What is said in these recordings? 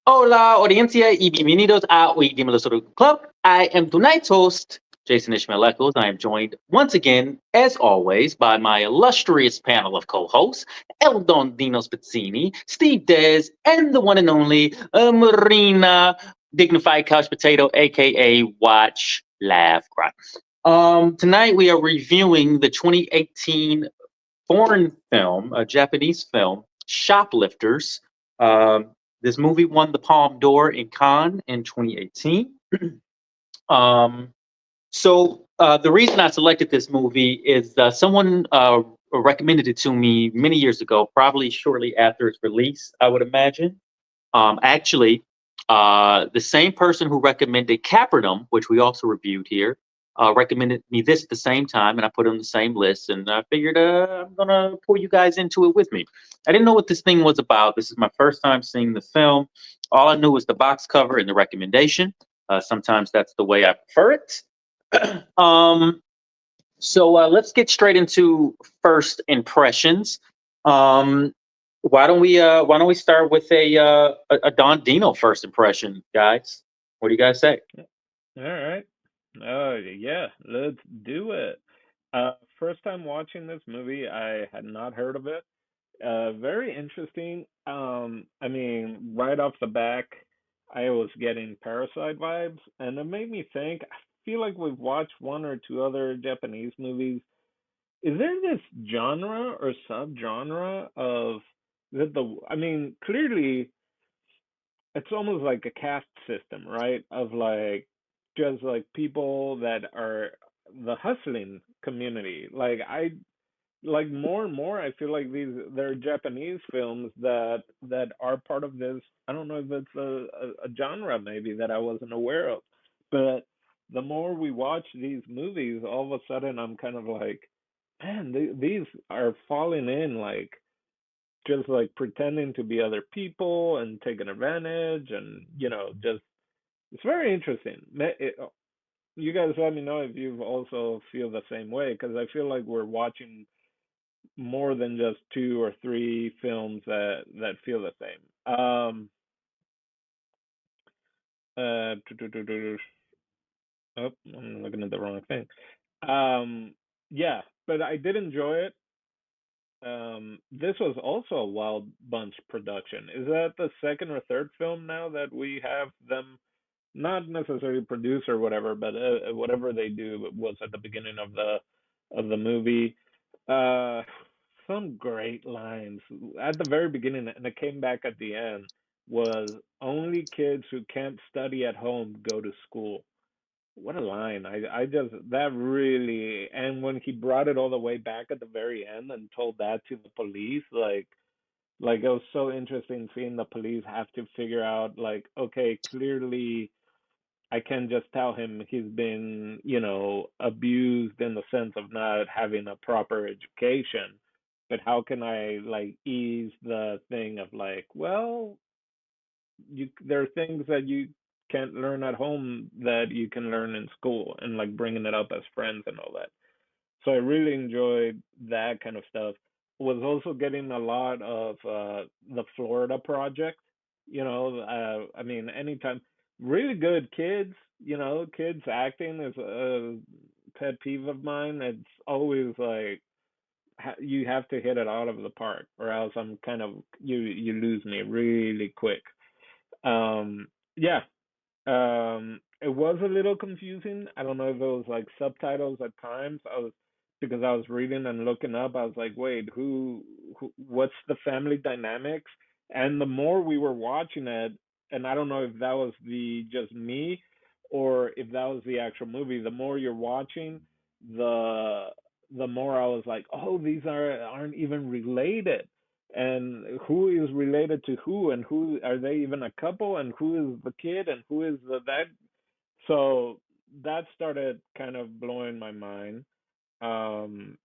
Hola, audiencia, y bienvenidos a Oye Cinema Club. I am tonight's host, Jason Ishmael Eccles. I am joined once again, as always, by my illustrious panel of co-hosts, El Don Dino Spazzini, Steve Dez, and the one and only Marina Dignified Couch Potato, aka Watch, Laugh, Cry. Tonight we are reviewing the 2018 foreign film, a Japanese film, Shoplifters. This movie won the Palme d'Or in Cannes in 2018. um, the reason I selected this movie is someone recommended it to me many years ago, probably shortly after its release, I would imagine. Actually, the same person who recommended Capernaum, which we also reviewed here, recommended me this at the same time, and I put it on the same list. And I figured I'm gonna pull you guys into it with me. I didn't know what this thing was about. This is my first time seeing the film. All I knew was the box cover and the recommendation. Sometimes that's the way I prefer it. um, let's get straight into first impressions. Um, why don't we start with a Don Dino first impression, guys? What do you guys say? All right. Oh, yeah, let's do it. First time watching this movie, I had not heard of it. Very interesting. I mean, right off the back, I was getting Parasite vibes, and it made me think. I feel like we've watched one or two other Japanese movies. Is there this genre or subgenre of that the? I mean, clearly it's almost like a caste system, right? Of like just like people that are the hustling community. Like more and more I feel like these there are Japanese films that are part of this. I don't know if it's a genre maybe that I wasn't aware of. But the more we watch these movies, all of a sudden I'm kind of like, man, these are falling in like just like pretending to be other people and taking advantage and just it's very interesting. You guys let me know if you also feel the same way because I feel like we're watching more than just two or three films that feel the same. Oh, I'm looking at the wrong thing. Yeah, but I did enjoy it. This was also a Wild Bunch production. Is that the second or third film now that we have them not necessarily produce or whatever, but whatever they do was at the beginning of the movie. Uh, some great lines at the very beginning, and it came back at the end. Was only kids who can't study at home go to school. What a line! I just that really, and when he brought it all the way back at the very end and told that to the police, like it was so interesting seeing the police have to figure out like, okay, clearly I can just tell him he's been, abused in the sense of not having a proper education. But how can I like ease the thing of like, well, there are things that you can't learn at home that you can learn in school, and like bringing it up as friends and all that. So I really enjoyed that kind of stuff. Was also getting a lot of the Florida Project. I mean, anytime really good kids, kids acting is a pet peeve of mine. It's always like you have to hit it out of the park, or else I'm kind of you lose me really quick. Yeah, it was a little confusing. I don't know if it was like subtitles at times. I was because I was reading and looking up. I was like, wait, what's the family dynamics? And the more we were watching it, and I don't know if that was the just me or if that was the actual movie. The more you're watching, the the more I was like, oh, these aren't even related, and who is related to who, and who are they even a couple, and who is the kid, and who is the that. So that started kind of blowing my mind. um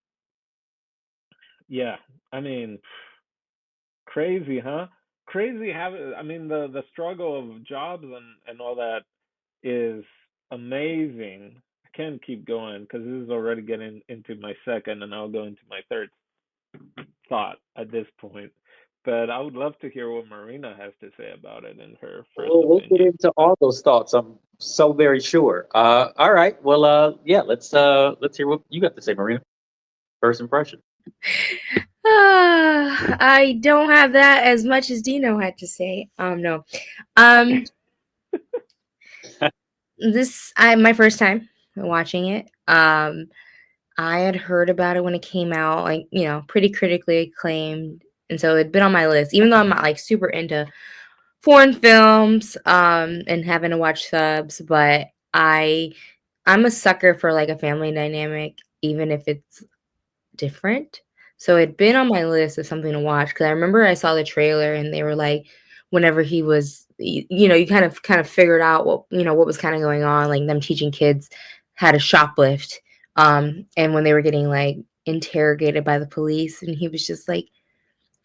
yeah, I mean, crazy, huh? Crazy have I mean, the struggle of jobs and all that is amazing. I can't keep going because this is already getting into my second, and I'll go into my third thought at this point. but I would love to hear what Marina has to say about it in her first We'll get opinion. into all those thoughts. I'm so very sure. All right. Well, yeah. Let's hear what you got to say, Marina. First impression. I don't have that as much as Dino had to say. No. Um, this I my first time watching it. I had heard about it when it came out, like pretty critically acclaimed, and so it'd been on my list. Even though I'm not like super into foreign films, and having to watch subs, but I'm a sucker for like a family dynamic, even if it's different. So it'd been on my list of something to watch because I remember I saw the trailer and they were like, whenever he was, you kind of figured out what was kind of going on, like them teaching kids how to shoplift, and when they were getting like interrogated by the police, and he was just like,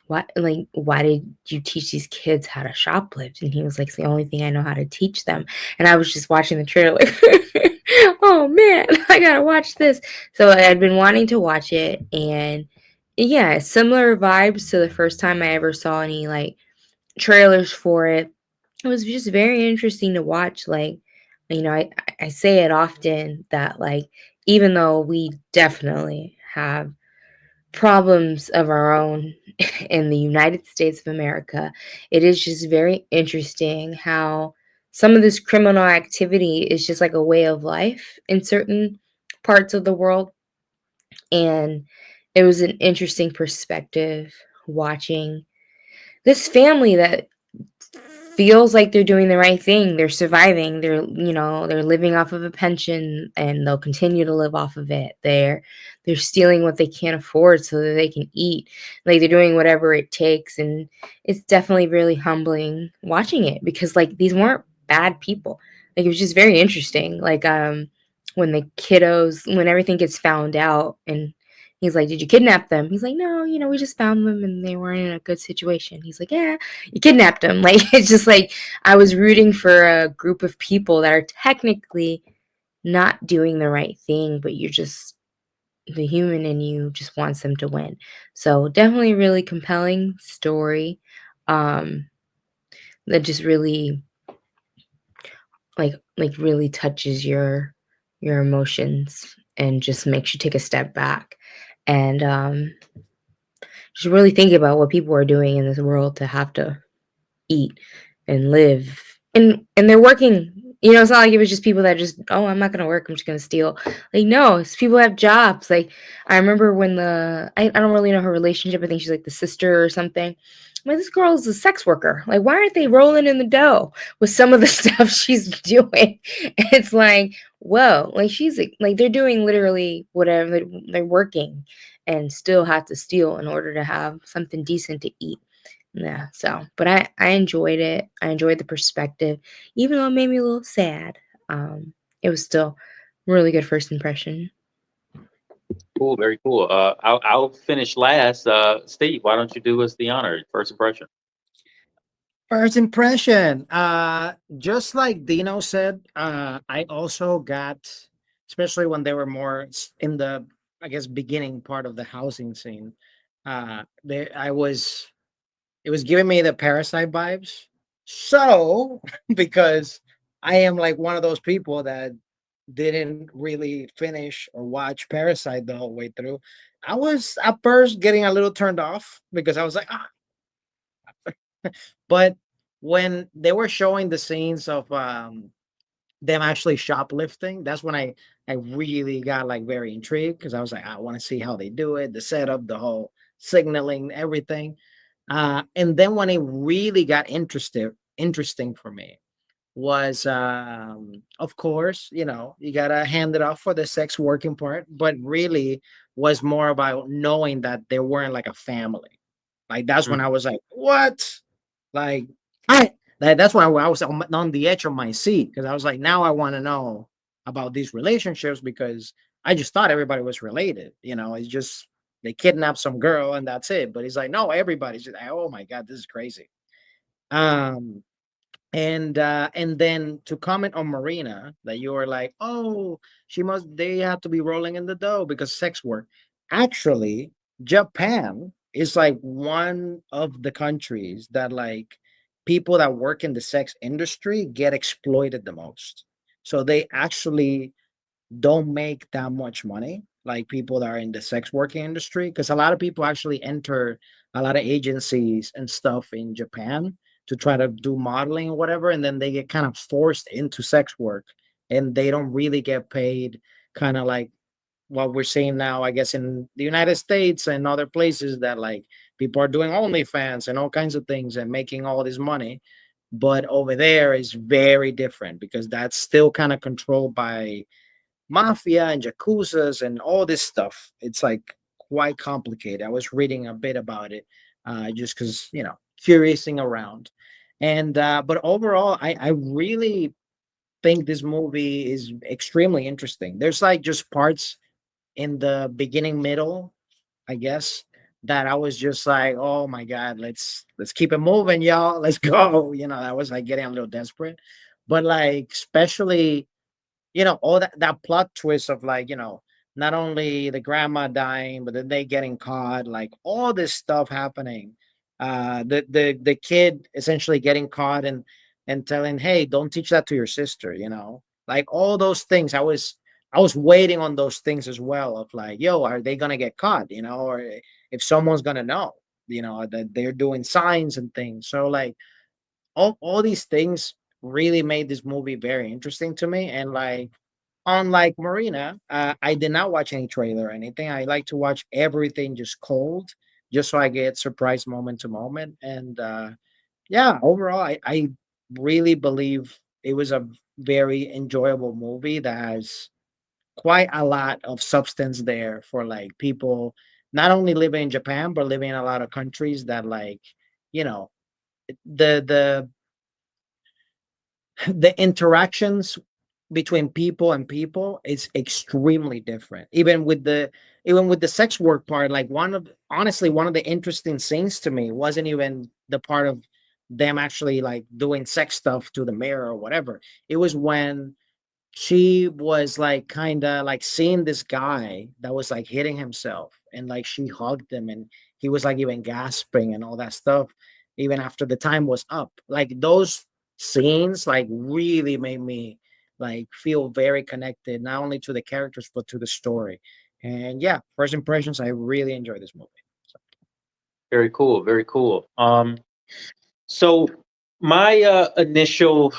why did you teach these kids how to shoplift? And he was like, it's the only thing I know how to teach them. And I was just watching the trailer like, oh man, I gotta watch this. So I'd been wanting to watch it, and yeah, similar vibes to the first time I ever saw any like trailers for it. It was just very interesting to watch. Like, I say it often that like even though we definitely have problems of our own in the United States of America, it is just very interesting how some of this criminal activity is just like a way of life in certain parts of the world. And it was an interesting perspective watching this family that feels like they're doing the right thing. They're surviving. They're living off of a pension and they'll continue to live off of it. They're stealing what they can't afford so that they can eat. Like they're doing whatever it takes, and it's definitely really humbling watching it because like these weren't bad people. Like it was just very interesting. Like when the kiddos when everything gets found out and he's like, "Did you kidnap them?" He's like, "No, we just found them and they weren't in a good situation." He's like, "Yeah, you kidnapped them." Like it's just like I was rooting for a group of people that are technically not doing the right thing, but you're just the human in you just wants them to win. So definitely really compelling story. Um that just really like really touches your emotions and just makes you take a step back and just really think about what people are doing in this world to have to eat and live, and they're working. It's not like it was just people that just, oh, I'm not gonna work, I'm just gonna steal. Like no, it's people have jobs. Like I remember when I don't really know her relationship. I think she's like the sister or something. Like this girl is a sex worker. Like why aren't they rolling in the dough with some of the stuff she's doing? It's like whoa, like she's like they're doing literally whatever they're working and still have to steal in order to have something decent to eat. Yeah, so but I enjoyed it. I enjoyed the perspective, even though it made me a little sad. It was still really good first impression. Cool. Very cool. I'll finish last. Steve, why don't you do us the honor? First impression. First impression. Just like Dino said, I also got, especially when they were more in the, I guess, beginning part of the housing scene. It was giving me the Parasite vibes. So, because I am like one of those people that didn't really finish or watch Parasite the whole way through, I was at first getting a little turned off because I was like, ah, but when they were showing the scenes of them actually shoplifting, that's when I really got like very intrigued because I was like, I want to see how they do it, the setup, the whole signaling, everything. And then when it really got interesting for me was of course, you gotta hand it off for the sex working part, but really was more about knowing that they weren't like a family. Like that's when I was like, what? Like I that's why I was on the edge of my seat because I was like, now I want to know about these relationships because I just thought everybody was related. It's just they kidnapped some girl and that's it. But he's like, no, everybody's just like, oh my god, this is crazy. Um, and then to comment on Marina that you were like, oh, they have to be rolling in the dough because sex work. Actually, Japan is like one of the countries that like people that work in the sex industry get exploited the most. So they actually don't make that much money like people that are in the sex working industry, because a lot of people actually enter a lot of agencies and stuff in Japan to try to do modeling or whatever, and then they get kind of forced into sex work and they don't really get paid kind of like what we're seeing now, I guess, in the United States and other places, that like people are doing OnlyFans and all kinds of things and making all this money. But over there is very different because that's still kind of controlled by mafia and yakuzas and all this stuff. It's like quite complicated. I was reading a bit about it, just because curiousing around, and but overall, I really think this movie is extremely interesting. There's like just parts in the beginning, middle, I guess, that I was just like, oh my god, let's keep it moving, y'all. Let's go. I was like getting a little desperate, but like especially all that plot twist of like, not only the grandma dying, but then they getting caught, like all this stuff happening. The kid essentially getting caught and telling, hey, don't teach that to your sister, like all those things. I was waiting on those things as well, of like, yo, are they gonna get caught, or if someone's gonna know, that they're doing signs and things. So like all these things really made this movie very interesting to me. And like, unlike Marina, I did not watch any trailer or anything. I like to watch everything just cold, just so I get surprised moment to moment. And yeah, overall, I really believe it was a very enjoyable movie that has quite a lot of substance there for like people not only living in Japan but living in a lot of countries that like, you know the the interactions between people and people is extremely different. Even with the sex work part, like one of the interesting scenes to me wasn't even the part of them actually like doing sex stuff to the mirror or whatever. It was when she was like kind of like seeing this guy that was like hitting himself, and like she hugged him, and he was like even gasping and all that stuff even after the time was up. Like those scenes like really made me like feel very connected, not only to the characters but to the story. And yeah, first impressions, I really enjoyed this movie. So, Very cool. Very cool. So my initial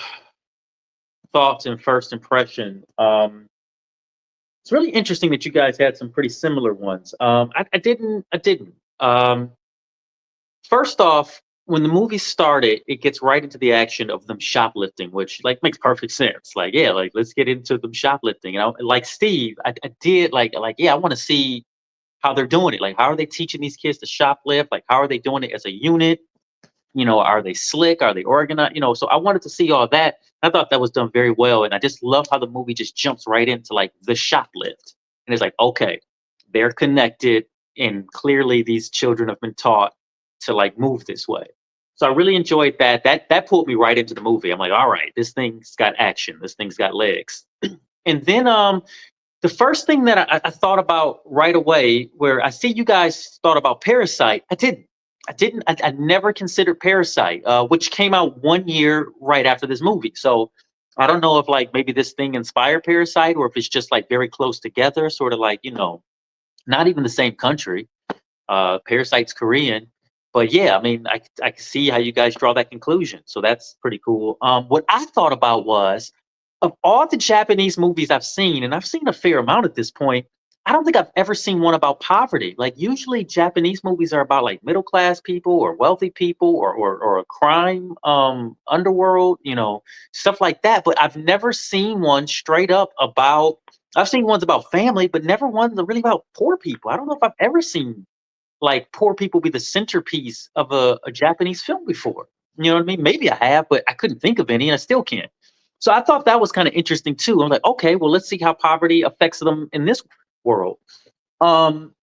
thoughts and first impression. It's really interesting that you guys had some pretty similar ones. I didn't. I didn't. First off, when the movie started, it gets right into the action of them shoplifting, which like makes perfect sense. Like, yeah, like let's get into them shoplifting. Like Steve, I did like yeah, I want to see how they're doing it. Like, how are they teaching these kids to shoplift? Like, how are they doing it as a unit? Are they slick? Are they organized? So I wanted to see all that. I thought that was done very well, and I just love how the movie just jumps right into like the shoplift, and it's like, okay, they're connected, and clearly these children have been taught to like move this way. So I really enjoyed that. That pulled me right into the movie. I'm like, all right, this thing's got action. This thing's got legs. And then the first thing that I thought about right away, where I see you guys thought about Parasite, I didn't. I never considered Parasite, which came out 1 year right after this movie. So I don't know if like maybe this thing inspired Parasite, or if it's just like very close together, sort of like not even the same country. Parasite's Korean, but yeah, I mean, I can see how you guys draw that conclusion. So that's pretty cool. What I thought about was, of all the Japanese movies I've seen, and I've seen a fair amount at this point, I don't think I've ever seen one about poverty. Like usually Japanese movies are about like middle class people or wealthy people, or a crime underworld, stuff like that. But I've never seen one straight up about. I've seen ones about family, but never one really about poor people. I don't know if I've ever seen like poor people be the centerpiece of a Japanese film before. You know what I mean? Maybe I have, but I couldn't think of any, and I still can't. So I thought that was kind of interesting too. I'm like, okay, well, let's see how poverty affects them in this world. Um,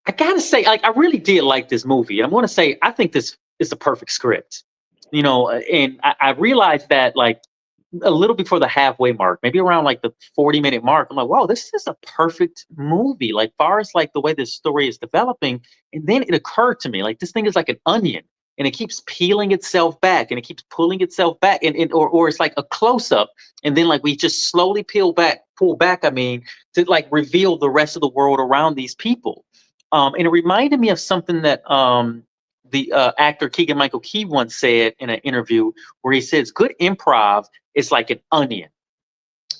I gotta say, like, I really did like this movie. I'm gonna say, I think this is a perfect script. And I realized that, like, a little before the halfway mark, maybe around like the 40-minute mark. I'm like, wow, this is a perfect movie. Like far as like the way this story is developing. And then it occurred to me, like this thing is like an onion and it keeps peeling itself back and it keeps pulling itself back or it's like a close-up. And then like we just slowly pull back, I mean, to like reveal the rest of the world around these people. And it reminded me of something that the actor Keegan-Michael Key once said in an interview where he says good improv is like an onion.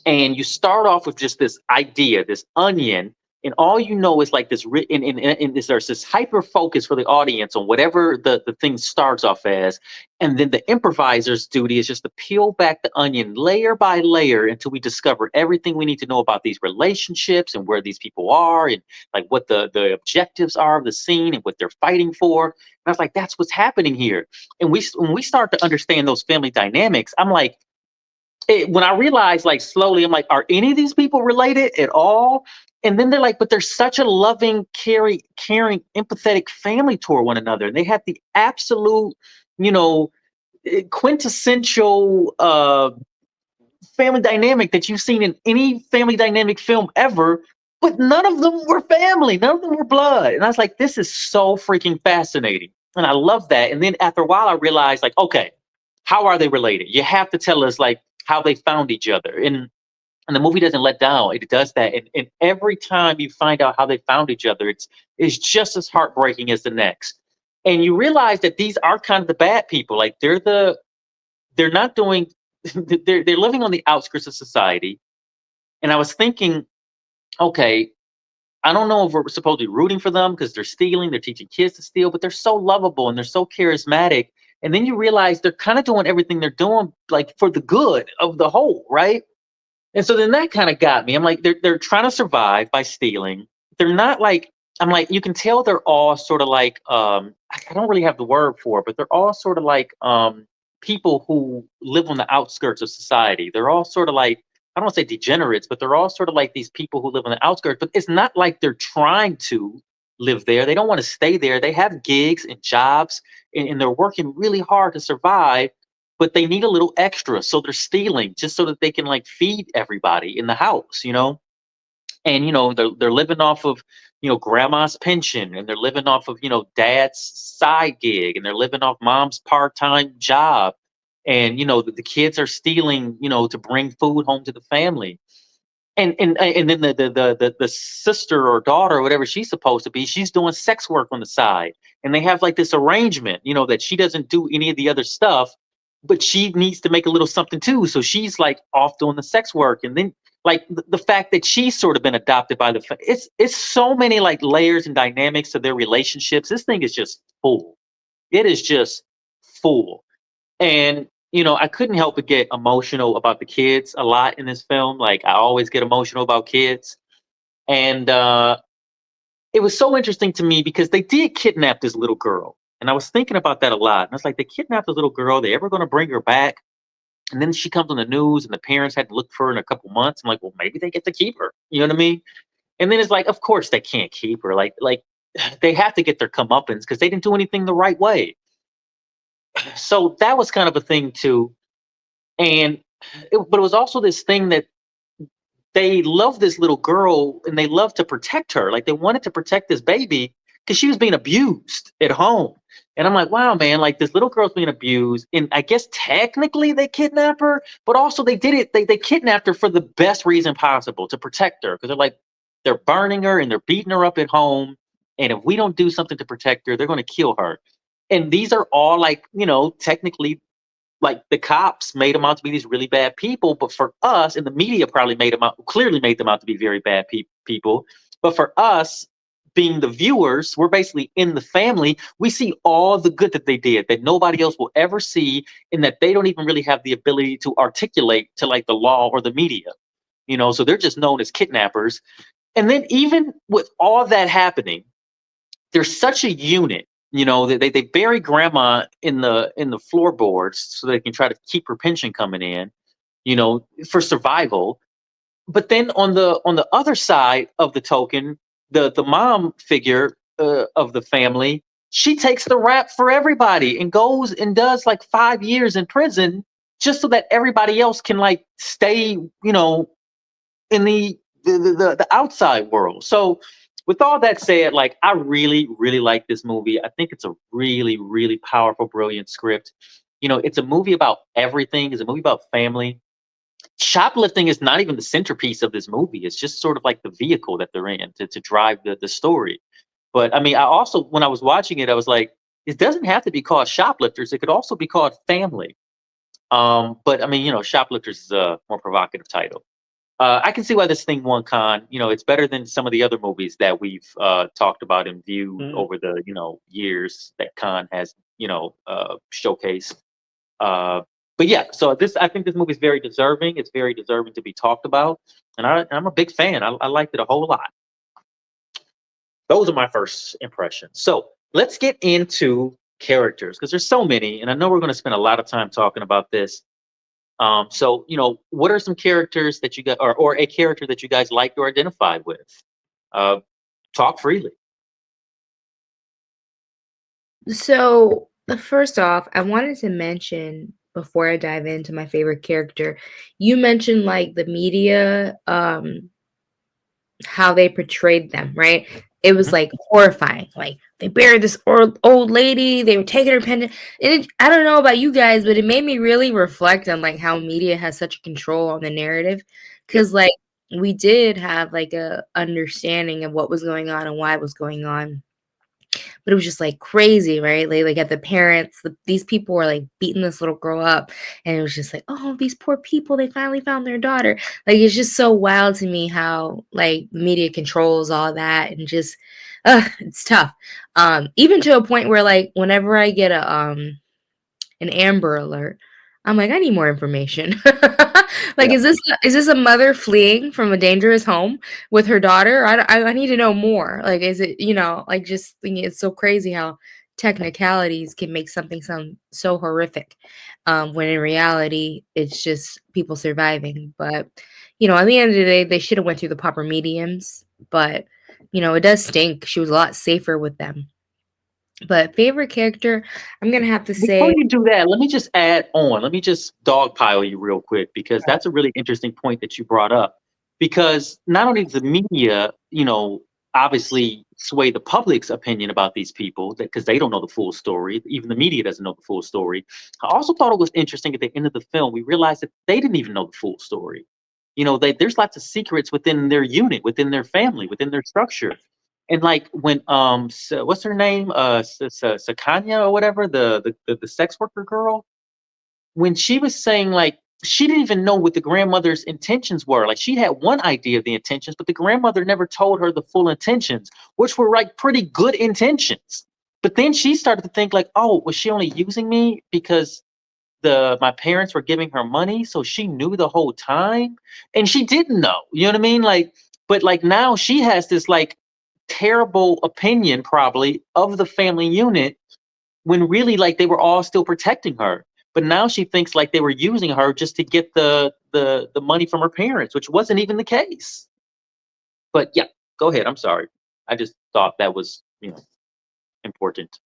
And you start off with just this idea, this onion, and all you know is like this, there's this hyper focus for the audience on whatever the thing starts off as. And then the improviser's duty is just to peel back the onion layer by layer until we discover everything we need to know about these relationships and where these people are and like what the objectives are of the scene and what they're fighting for. And I was like, that's what's happening here. And when we start to understand those family dynamics, I'm like, when I realized like slowly, I'm like, are any of these people related at all? And then they're like, but they're such a loving, caring, empathetic family toward one another. And they have the absolute, quintessential family dynamic that you've seen in any family dynamic film ever. But none of them were family. None of them were blood. And I was like, this is so freaking fascinating. And I love that. And then after a while, I realized like, okay, how are they related? You have to tell us like how they found each other. And the movie doesn't let down. It does that. And every time you find out how they found each other, it's just as heartbreaking as the next. And you realize that these are kind of the bad people. Like they're not doing, they're living on the outskirts of society. And I was thinking, okay, I don't know if we're supposed to be rooting for them because they're stealing, they're teaching kids to steal, but they're so lovable and they're so charismatic. And then you realize they're kind of doing everything they're doing like for the good of the whole, right? And so then that kind of got me. I'm like, they're trying to survive by stealing. They're not like, I'm like, you can tell they're all sort of like, I don't really have the word for it, but they're all sort of like people who live on the outskirts of society. They're all sort of like, I don't want to say degenerates, but they're all sort of like these people who live on the outskirts. But it's not like they're trying to live there. They don't want to stay there. They have gigs and jobs, and they're working really hard to survive. But they need a little extra, so they're stealing just so that they can like feed everybody in the house, And they're living off of grandma's pension, and they're living off of dad's side gig, and they're living off mom's part-time job, and the kids are stealing to bring food home to the family. And then the sister or daughter or whatever she's supposed to be, she's doing sex work on the side, and they have like this arrangement that she doesn't do any of the other stuff, but she needs to make a little something too, so she's like off doing the sex work. And then like the fact that she's sort of been adopted by it's so many like layers and dynamics to their relationships. This thing is just full. It is just full. And I couldn't help but get emotional about the kids a lot in this film. Like I always get emotional about kids. And it was so interesting to me because they did kidnap this little girl. And I was thinking about that a lot. And I was like, they kidnapped this little girl. They ever going to bring her back? And then she comes on the news and the parents had to look for her in a couple months. I'm like, well, maybe they get to keep her. You know what I mean? And then it's like, of course they can't keep her. Like they have to get their comeuppance because they didn't do anything the right way. So that was kind of a thing too. But it was also this thing that they love this little girl and they love to protect her. Like they wanted to protect this baby because she was being abused at home. And I'm like, wow, man, like this little girl's being abused. And I guess technically they kidnapped her, but also they did it. They kidnapped her for the best reason possible, to protect her. Because they're like, they're burning her and they're beating her up at home. And if we don't do something to protect her, they're going to kill her. And these are all like, technically, like the cops made them out to be these really bad people. But for us, and the media probably clearly made them out to be very bad people. But for us, being the viewers, we're basically in the family. We see all the good that they did that nobody else will ever see, and that they don't even really have the ability to articulate to like the law or the media. So they're just known as kidnappers. And then even with all that happening, there's such a unit. They bury grandma in the floorboards so they can try to keep her pension coming in, for survival. But then on the other side of the token, the mom figure of the family, she takes the rap for everybody and goes and does like 5 years in prison just so that everybody else can like stay, in the outside world. So with all that said, like I really, really like this movie. I think it's a really, really powerful, brilliant script. It's a movie about everything. It's a movie about family. Shoplifting is not even the centerpiece of this movie. It's just sort of like the vehicle that they're in to drive the story. But I mean, I also, when I was watching it, I was like, it doesn't have to be called Shoplifters. It could also be called Family. But I mean, Shoplifters is a more provocative title. I can see why this thing won Cannes. It's better than some of the other movies that we've talked about and viewed over the years that Cannes has showcased. But yeah, so I think this movie is very deserving. It's very deserving to be talked about, and I'm a big fan. I liked it a whole lot. Those are my first impressions. So let's get into characters because there's so many, and I know we're going to spend a lot of time talking about this. So what are some characters that you got, or a character that you guys liked or identified with? Talk freely. So first off, I wanted to mention before I dive into my favorite character, you mentioned like the media, how they portrayed them, right? It was like horrifying. Like they buried this old lady. They were taking her pendant. And I don't know about you guys, but it made me really reflect on like how media has such a control on the narrative. Because like we did have like a understanding of what was going on and why it was going on. But it was just like crazy, right? Like at the parents, these people were like beating this little girl up, and it was just like, oh, these poor people, they finally found their daughter. Like it's just so wild to me how like media controls all that, and just, it's tough. Even to a point where like whenever I get an Amber Alert, I'm like, I need more information. Like, Yeah. is this a mother fleeing from a dangerous home with her daughter? I need to know more. Like, is it, like just thinking it's so crazy how technicalities can make something sound so horrific, when in reality it's just people surviving. But at the end of the day, they should have went through the proper mediums. But it does stink. She was a lot safer with them. But favorite character, I'm gonna have to Before say, you do that, let me just add on. Let me just dogpile you real quick because that's a really interesting point that you brought up. Because not only does the media, obviously sway the public's opinion about these people because they don't know the full story. Even the media doesn't know the full story. I also thought it was interesting at the end of the film, we realized that they didn't even know the full story. There's lots of secrets within their unit, within their family, within their structure. And like when what's her name, Sakanya or whatever, the sex worker girl, when she was saying like she didn't even know what the grandmother's intentions were. Like she had one idea of the intentions, but the grandmother never told her the full intentions, which were like pretty good intentions. But then she started to think like, oh, was she only using me because my parents were giving her money, so she knew the whole time? And she didn't know. You know what I mean? Like, but like now she has this like terrible opinion probably of the family unit when really like they were all still protecting her, but now she thinks like they were using her just to get the money from her parents, which wasn't even the case. But yeah, go ahead, I'm sorry, I just thought that was important.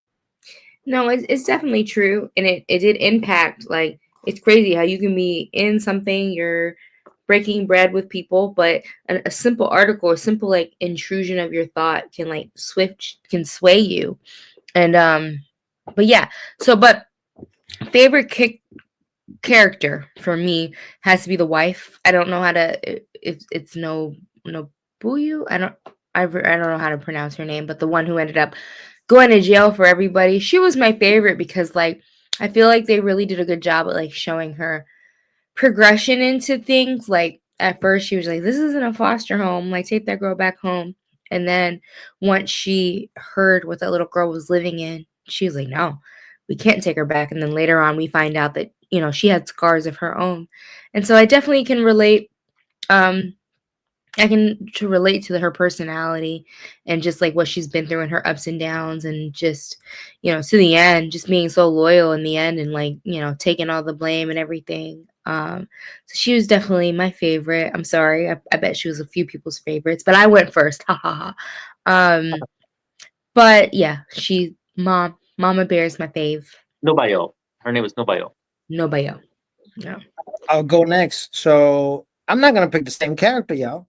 no, it's definitely true, and it did impact. Like it's crazy how you can be in something, you're breaking bread with people, but a simple article, a simple like intrusion of your thought can like can sway you. And but yeah, but favorite character for me has to be the wife. I don't know how to, if it's no Buyu. I don't know how to pronounce her name, but the one who ended up going to jail for everybody. She was my favorite because like I feel like they really did a good job at like showing her progression into things. Like at first she was like, this isn't a foster home, like take that girl back home. And then once she heard what that little girl was living in, she was like, no, we can't take her back. And then later on we find out that she had scars of her own. And so I definitely can relate. I can to relate to her personality and just like what she's been through and her ups and downs, and just to the end, just being so loyal in the end, and like taking all the blame and everything. So she was definitely my favorite. I'm sorry, I bet she was a few people's favorites, but I went first. Ha ha ha. But yeah, Mama Bear is my fave. Nobayo, her name was Nobayo. Nobody. Yeah. I'll go next. So I'm not gonna pick the same character, y'all.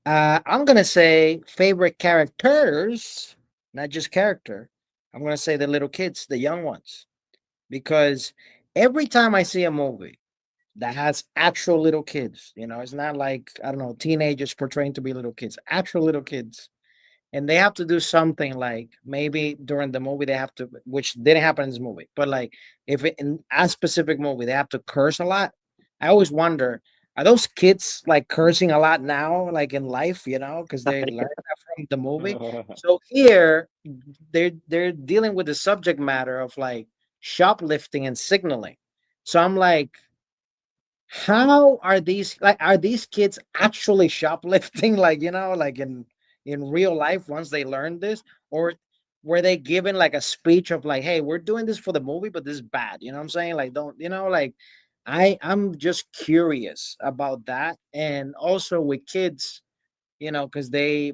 I'm gonna say favorite characters, not just character. I'm gonna say the little kids, the young ones, because every time I see a movie that has actual little kids, it's not like I don't know teenagers portraying to be little kids, actual little kids, and they have to do something like maybe during the movie they have to, which didn't happen in this movie, but like if in a specific movie they have to curse a lot. I always wonder, are those kids like cursing a lot now, like in life, because they learned that from the movie. So here they're dealing with the subject matter of like shoplifting and signaling. So I'm like, how are these kids actually shoplifting, like, like in real life once they learn this? Or were they given like a speech of like, hey, we're doing this for the movie, but this is bad, you know what I'm saying? Like, don't, like, I'm just curious about that. And also with kids, because they're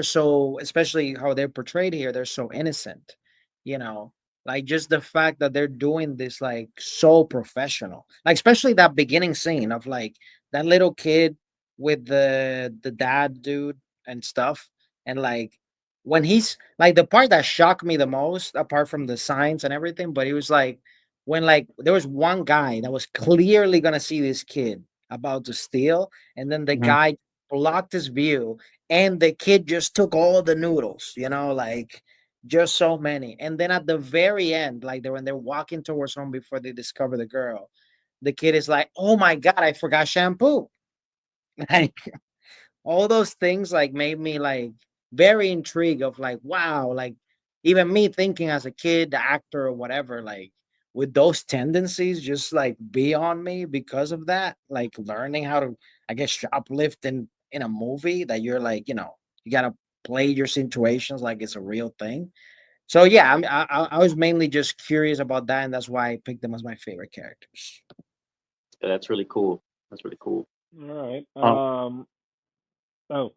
so, especially how they're portrayed here, they're so innocent, you know like just the fact that they're doing this like so professional, like especially that beginning scene of like that little kid with the dad dude and stuff. And like when he's like, the part that shocked me the most, apart from the signs and everything, but it was like when like there was one guy that was clearly gonna see this kid about to steal, and then the Mhm. guy blocked his view, and the kid just took all the noodles, like just so many. And then at the very end, like when they're walking towards home before they discover the girl, the kid is like, "Oh my god, I forgot shampoo." Like all those things like made me like very intrigued of like, wow, like even me thinking as a kid, the actor or whatever, like with those tendencies just like be on me because of that, like learning how to, I guess, shoplift in a movie that you're like, you gotta play your situations like it's a real thing. So yeah, I was mainly just curious about that, and that's why I picked them as my favorite characters. Yeah, that's really cool. That's really cool. All right. Um, Oh,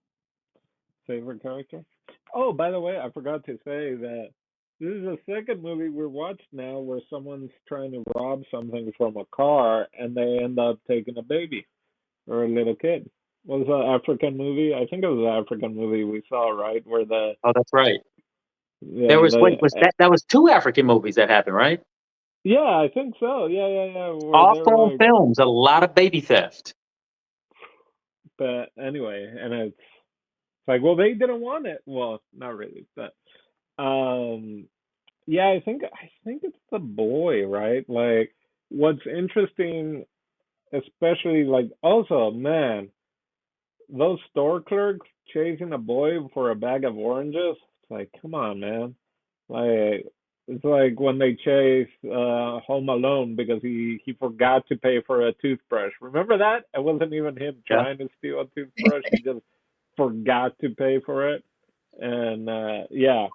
favorite character? Oh, by the way, I forgot to say that this is the second movie we're watched now where someone's trying to rob something from a car and they end up taking a baby or a little kid. Was an African movie? I think it was an African movie we saw, right? Where the oh, that's right. yeah There was the wait, was that was two African movies that happened, right? yeah, I think so. Yeah. Where All they're foreign like, films, a lot of baby theft. but anyway, and it's like, well, they didn't want it. Well, not really, but um, yeah, I think it's the boy, right? Like, what's interesting, especially like, also, man, those store clerks chasing a boy for a bag of oranges. It's like, come on, man. Like, it's like when they chase Home Alone because he forgot to pay for a toothbrush. Remember that? It wasn't even him Yeah. trying to steal a toothbrush. He just forgot to pay for it. And yeah,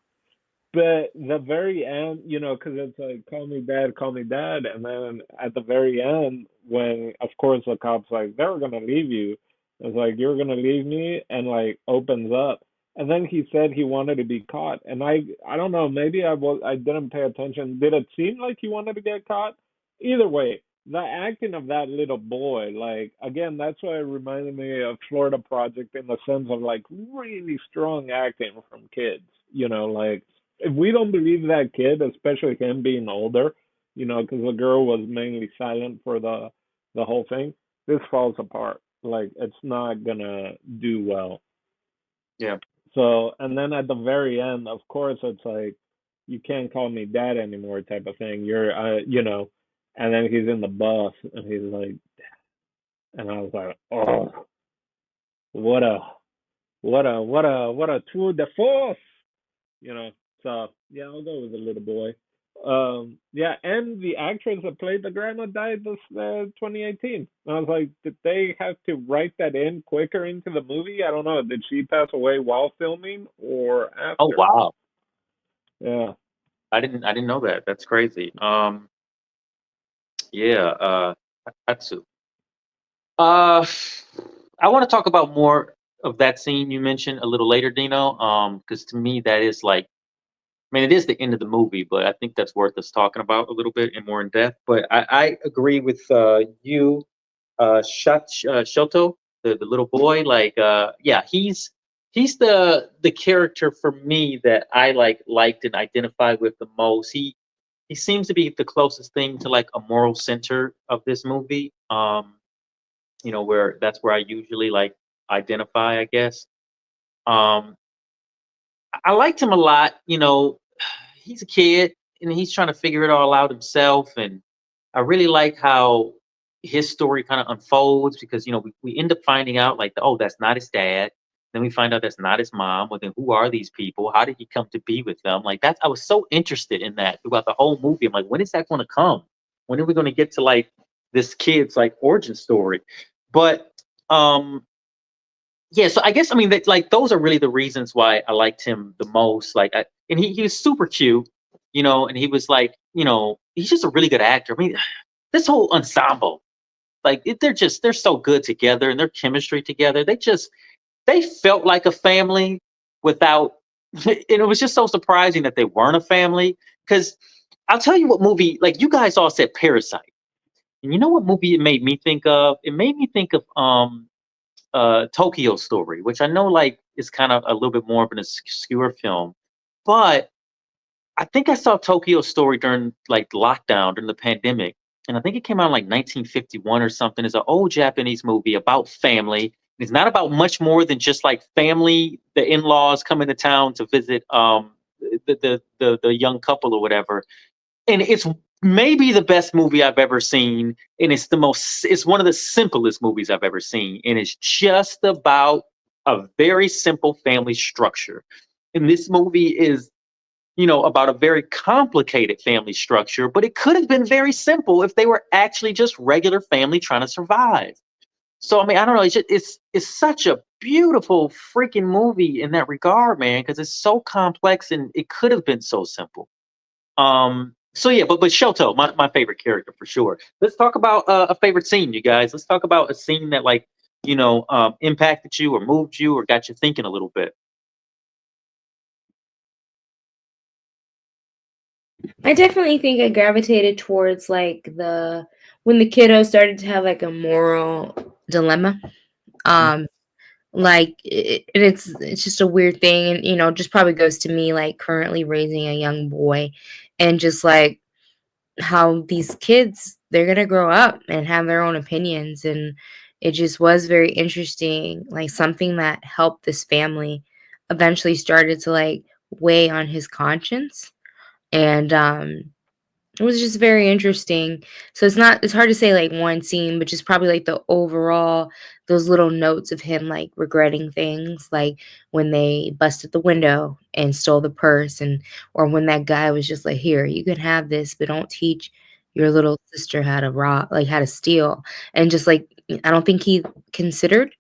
but the very end, because it's like, call me dad. And then at the very end, when, of course, the cop's like, they were going to leave you. It's like, you're going to leave me, and like opens up. And then he said he wanted to be caught. And I don't know, maybe I didn't pay attention. Did it seem like he wanted to get caught? Either way, the acting of that little boy, like, again, that's why it reminded me of Florida Project in the sense of like really strong acting from kids, like, if we don't believe that kid, especially him being older, because the girl was mainly silent for the whole thing, this falls apart. Like, it's not gonna do well. Yeah. So, and then at the very end, of course, it's like, you can't call me dad anymore, type of thing. And then he's in the bus and he's like, and I was like, oh, what a, what a tour de force, you know. So yeah, I'll go with the little boy. Yeah, and the actress that played the grandma died this 2018. I was like, did they have to write that in quicker into the movie? I don't know. Did she pass away while filming or Oh after? wow. Yeah. I didn't know that. That's crazy. Yeah, Atsu. Uh I want to talk about more of that scene you mentioned a little later, Dino. Because to me that is like I mean, it is the end of the movie, but I think that's worth us talking about a little bit and more in depth. But I agree with you, Shoto, the little boy. Like, yeah, he's the character for me that I liked and identified with the most. He seems to be the closest thing to like a moral center of this movie. Where that's where I usually like identify, I guess. Um, I liked him a lot. He's a kid and he's trying to figure it all out himself. And I really like how his story kind of unfolds because, we end up finding out like, oh, that's not his dad. Then we find out that's not his mom. Well, then who are these people? How did he come to be with them? Like I was so interested in that throughout the whole movie. I'm like, when is that going to come? When are we going to get to like this kid's like origin story? But yeah, so I guess I mean that like those are really the reasons why I liked him the most. And he was super cute, and he was like, he's just a really good actor. I mean, this whole ensemble, like they're so good together and their chemistry together. They felt like a family without, and it was just so surprising that they weren't a family. Because I'll tell you what movie, like you guys all said Parasite, and you know what movie it made me think of? It made me think of Tokyo Story, which I know like is kind of a little bit more of an obscure film, but I think I saw Tokyo Story during like lockdown during the pandemic, and I think it came out in like 1951 or something. It's an old Japanese movie about family. It's not about much more than just like family, the in-laws coming to town to visit the young couple or whatever, and it's maybe the best movie I've ever seen, and it's one of the simplest movies I've ever seen, and it's just about a very simple family structure. And this movie is, about a very complicated family structure, but it could have been very simple if they were actually just regular family trying to survive. So I mean, I don't know. It's such a beautiful freaking movie in that regard, man, because it's so complex and it could have been so simple. So yeah, but Shoto, my favorite character for sure. Let's talk about a favorite scene, you guys. Let's talk about a scene that like impacted you or moved you or got you thinking a little bit. I definitely think I gravitated towards like when the kiddo started to have like a moral dilemma. Um, like it's just a weird thing, and just probably goes to me like currently raising a young boy, and just like how these kids they're gonna grow up and have their own opinions, and it just was very interesting. Like something that helped this family eventually started to like weigh on his conscience, and it was just very interesting. So it's hard to say like one scene, but just probably like the overall those little notes of him like regretting things, like when they busted the window and stole the purse, and or when that guy was just like, "Here, you can have this, but don't teach your little sister how to rob, like how to steal." And just like I don't think he considered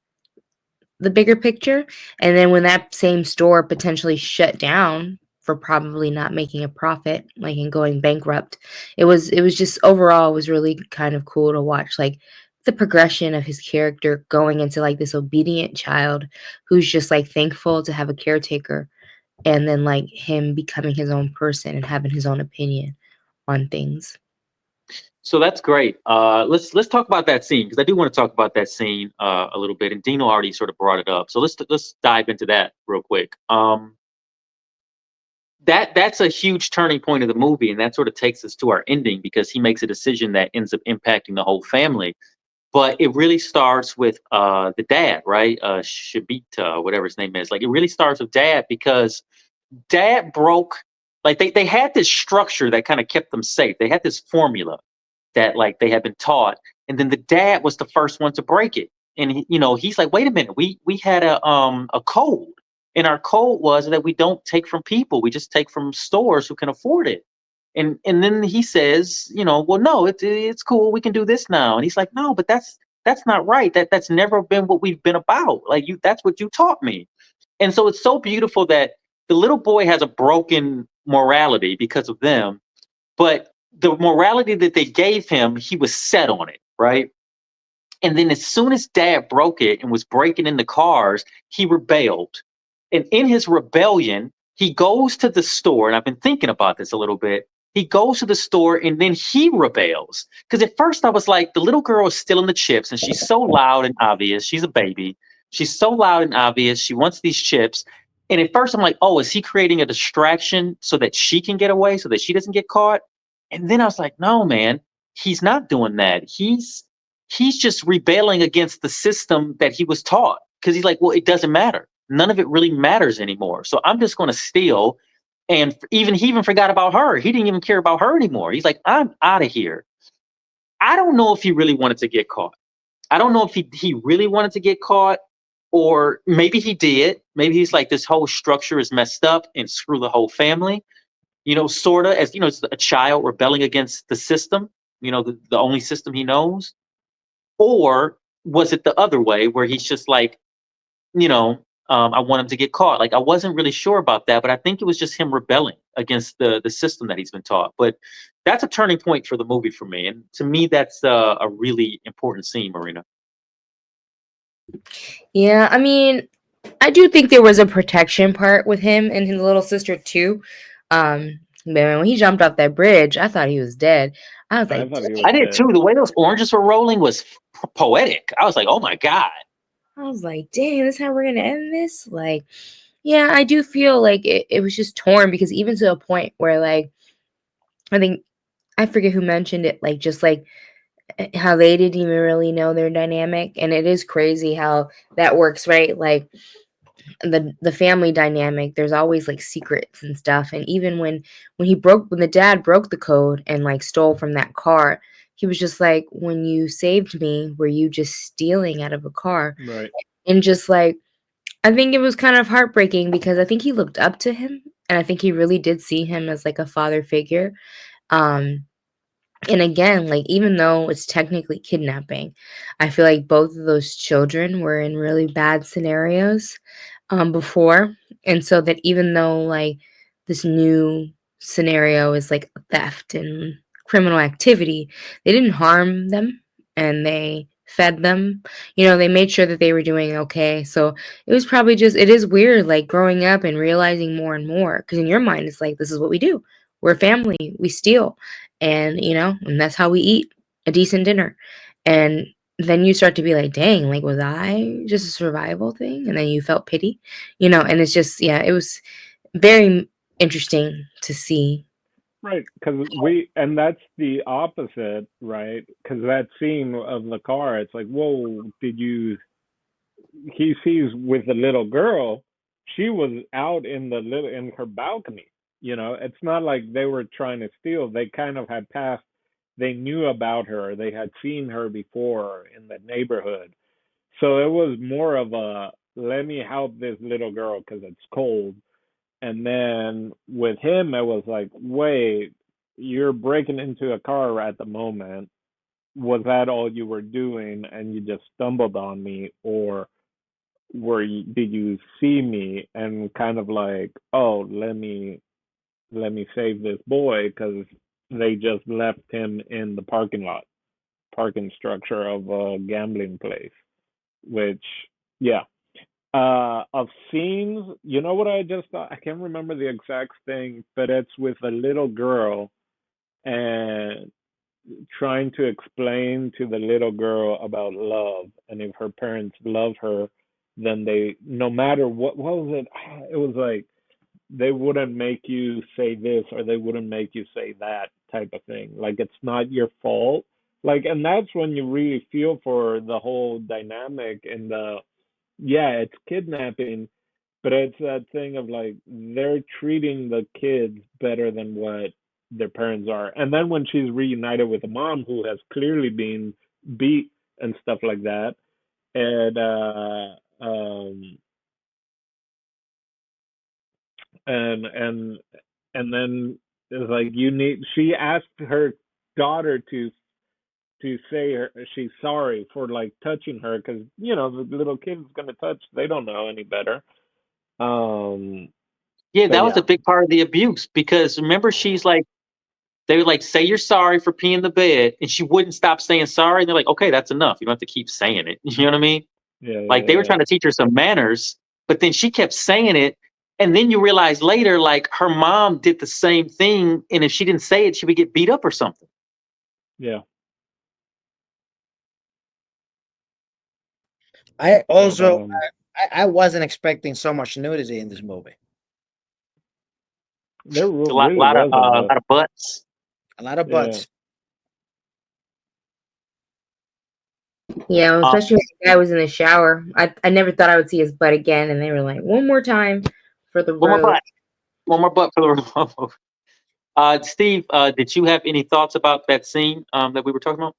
the bigger picture. And then when that same store potentially shut down for probably not making a profit, like and going bankrupt, it was just overall it was really kind of cool to watch like the progression of his character going into like this obedient child who's just like thankful to have a caretaker, and then like him becoming his own person and having his own opinion on things. So that's great. Let's talk about that scene because I do want to talk about that scene a little bit, and Dino already sort of brought it up. So let's dive into that real quick. That's a huge turning point of the movie, and that sort of takes us to our ending because he makes a decision that ends up impacting the whole family. But it really starts with the dad, right? Shibita, whatever his name is. Like it really starts with dad because dad broke. Like they had this structure that kind of kept them safe. They had this formula that like they had been taught, and then the dad was the first one to break it. And he's like, wait a minute, we had a code, and our code was that we don't take from people, we just take from stores who can afford it. And then he says, well, no, it's cool, we can do this now. And he's like, no, but that's not right. That's never been what we've been about. Like that's what you taught me. And so it's so beautiful that the little boy has a broken morality because of them, but the morality that they gave him, he was set on it, right? And then as soon as dad broke it and was breaking into cars, he rebelled. And in his rebellion, he goes to the store, and I've been thinking about this a little bit. He goes to the store and then he rebels. Because at first I was like, the little girl is stealing the chips and she's so loud and obvious. She's a baby. She's so loud and obvious. She wants these chips. And at first I'm like, oh, is he creating a distraction so that she can get away, so that she doesn't get caught? And then I was like, no, man, he's not doing that. He's just rebelling against the system that he was taught. Because he's like, well, it doesn't matter. None of it really matters anymore. So I'm just going to steal. And he even forgot about her. He didn't even care about her anymore. He's like, I'm out of here. I don't know if he really wanted to get caught. I don't know if he really wanted to get caught, or maybe he did. Maybe he's like, this whole structure is messed up and screw the whole family. Sort of, as it's a child rebelling against the system, the only system he knows. Or was it the other way where he's just like, I want him to get caught. Like, I wasn't really sure about that, but I think it was just him rebelling against the system that he's been taught. But that's a turning point for the movie for me. And to me, that's a really important scene, Marina. Yeah, I mean, I do think there was a protection part with him and his little sister too. Man, when he jumped off that bridge, I thought he was dead. I was like, I did too. The way those oranges were rolling was poetic. I was like, oh my God. I was like, dang, this is how we're gonna end this? Like, yeah, I do feel like it was just torn, because even to a point where, like, I think, I forget who mentioned it, like, just like how they didn't even really know their dynamic. And it is crazy how that works, right? Like, the family dynamic, there's always like secrets and stuff. And even when the dad broke the code and like stole from that car, he was just like, when you saved me, were you just stealing out of a car? Right. And just like, I think it was kind of heartbreaking, because I think he looked up to him, and I think he really did see him as like a father figure. And again, like, even though it's technically kidnapping, I feel like both of those children were in really bad scenarios before. And so that even though like this new scenario is like theft and criminal activity, they didn't harm them, and they fed them. They made sure that they were doing okay. So it was probably just, it is weird, like, growing up and realizing more and more, because in your mind it's like, this is what we do. We're family. We steal. And and that's how we eat a decent dinner. And then you start to be like, dang, like, was I just a survival thing? And then you felt pity, and it's just, yeah, it was very interesting to see. Right, because and that's the opposite, right? Because that scene of the car, it's like, whoa, he sees with the little girl, she was out in her balcony. It's not like they were trying to steal. They kind of had passed. They knew about her. They had seen her before in the neighborhood. So it was more of a, let me help this little girl because it's cold. And then with him, it was like, wait, you're breaking into a car at the moment. Was that all you were doing and you just stumbled on me? Or did you see me and kind of like, oh, let me save this boy because they just left him in the parking structure of a gambling place, which, yeah. Of scenes, you know what I just thought? I can't remember the exact thing, but it's with a little girl and trying to explain to the little girl about love, and if her parents love her, then no matter what was it? It was like, they wouldn't make you say this or they wouldn't make you say that type of thing. Like, it's not your fault. Like, and that's when you really feel for the whole dynamic and yeah, it's kidnapping, but it's that thing of like, they're treating the kids better than what their parents are. And then when she's reunited with a mom who has clearly been beat and stuff like that, and and then it's like, she asked her daughter to say she's sorry for like touching her, because the little kid's gonna touch, they don't know any better. Yeah, But that was yeah. a big part of the abuse, because remember, she's like, they were like, say you're sorry for peeing the bed, and she wouldn't stop saying sorry. And they're like, okay, that's enough. You don't have to keep saying it. You know what I mean? Yeah, Like, they were yeah, trying to teach her some manners, but then she kept saying it. And then you realize later, like her mom did the same thing, and if she didn't say it, she would get beat up or something. Yeah. I But also I wasn't expecting so much nudity in this movie. there A really wasn't though. lot of butts. A lot of Yeah. butts. Yeah, Um, especially when the guy was in the shower. I never thought I would see his butt again, and they were like, one more time for the one more road. butt, one more butt for the road. Steve, did you have any thoughts about that scene that we were talking about?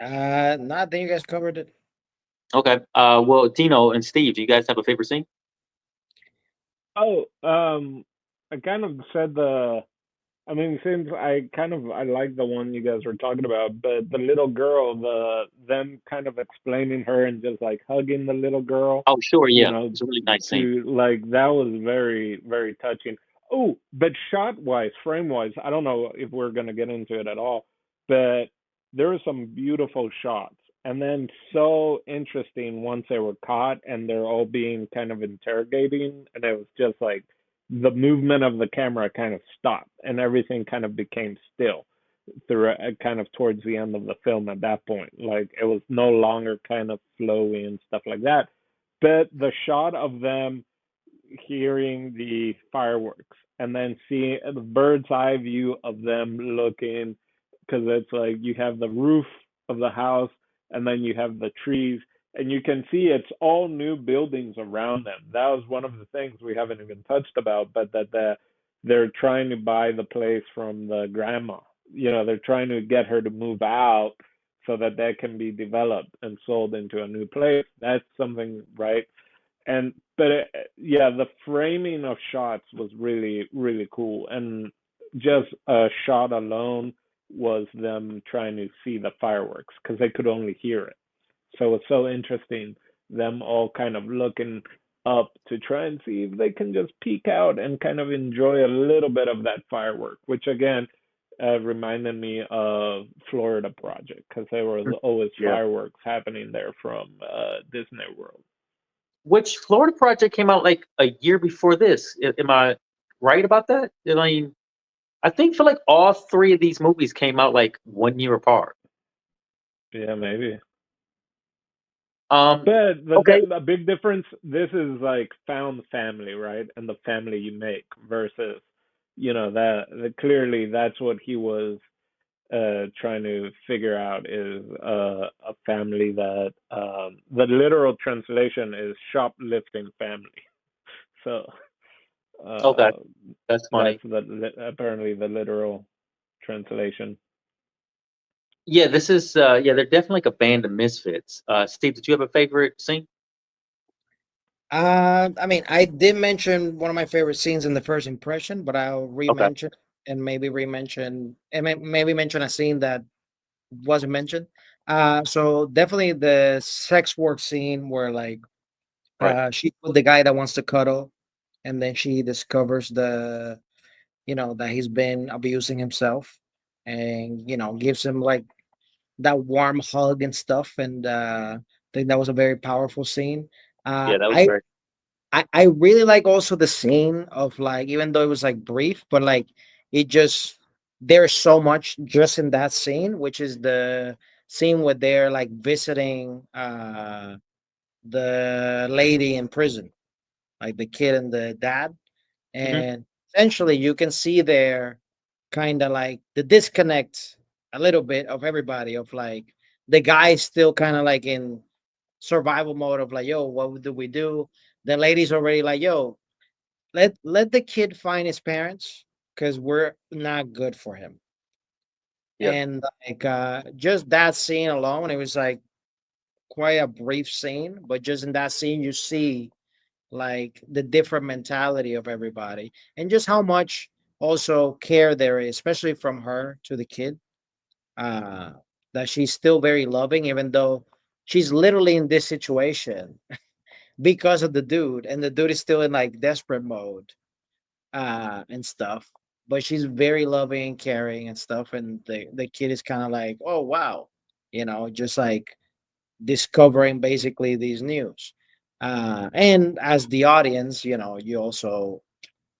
No, I think you guys covered it. Okay. Well, Dino and Steve, do you guys have a favorite scene? Oh, I kind of said the. I mean, since I like the one you guys were talking about, but the little girl, them kind of explaining her and just like hugging the little girl, Oh, sure, you yeah. know, It's a really nice scene. to like that was very very touching. Oh, but shot wise, frame wise, I don't know if we're gonna get into it at all, but there were some beautiful shots, and then so interesting once they were caught and they're all being kind of interrogating, and it was just like the movement of the camera kind of stopped and everything kind of became still through kind of towards the end of the film at that point. Like it was no longer kind of flowy and stuff like that. But the shot of them hearing the fireworks and then seeing the bird's eye view of them looking, because it's like you have the roof of the house and then you have the trees, and you can see it's all new buildings around them. That was one of the things we haven't even touched about, but they're trying to buy the place from the grandma. You know, they're trying to get her to move out so that that can be developed and sold into a new place. That's something, right? And but yeah, the framing of shots was really really cool, and just a shot alone was them trying to see the fireworks because they could only hear it. So it's so interesting, them all kind of looking up to try and see if they can just peek out and kind of enjoy a little bit of that firework, which again reminded me of Florida Project because there was always Yeah. fireworks happening there from Disney World. Which Florida Project came out like a year before this. Am I right about that? I mean, I think for like all three of these movies came out like 1 year apart. Yeah, maybe. Um, But okay, the big difference, this is like found family, right? And the family you make versus, that clearly that's what he was trying to figure out is a family that the literal translation is shoplifting family. So okay, uh, that's that's funny. apparently the literal translation. Yeah, this is yeah, they're definitely like a band of misfits. Steve, did you have a favorite scene? I mean, I did mention one of my favorite scenes in the first impression, but I'll Okay, re-mention and maybe re-mention and maybe mention a scene that wasn't mentioned. So definitely the sex work scene where like right. she's with the guy that wants to cuddle, and then she discovers that he's been abusing himself, and gives him like that warm hug and stuff, and I think that was a very powerful scene. Uh, Yeah, that was I great. I really like also the scene of like even though it was like brief, but like it just there's so much just in that scene, which is the scene where they're like visiting the lady in prison, like the kid and the dad. Hmm. And essentially you can see there kind of like the disconnect a little bit of everybody of like the guy is still kind of like in survival mode of like, yo, what do we do? The lady's already like, yo, let the kid find his parents because we're not good for him. Yeah. And like just that scene alone, it was like quite a brief scene, but just in that scene you see like the different mentality of everybody and just how much also care there is, especially from her to the kid. Uh that she's still very loving, even though she's literally in this situation because of the dude, and the dude is still in like desperate mode and stuff. But she's very loving and caring and stuff, and the kid is kind of like, oh wow, just like discovering basically these news. And as the audience, you also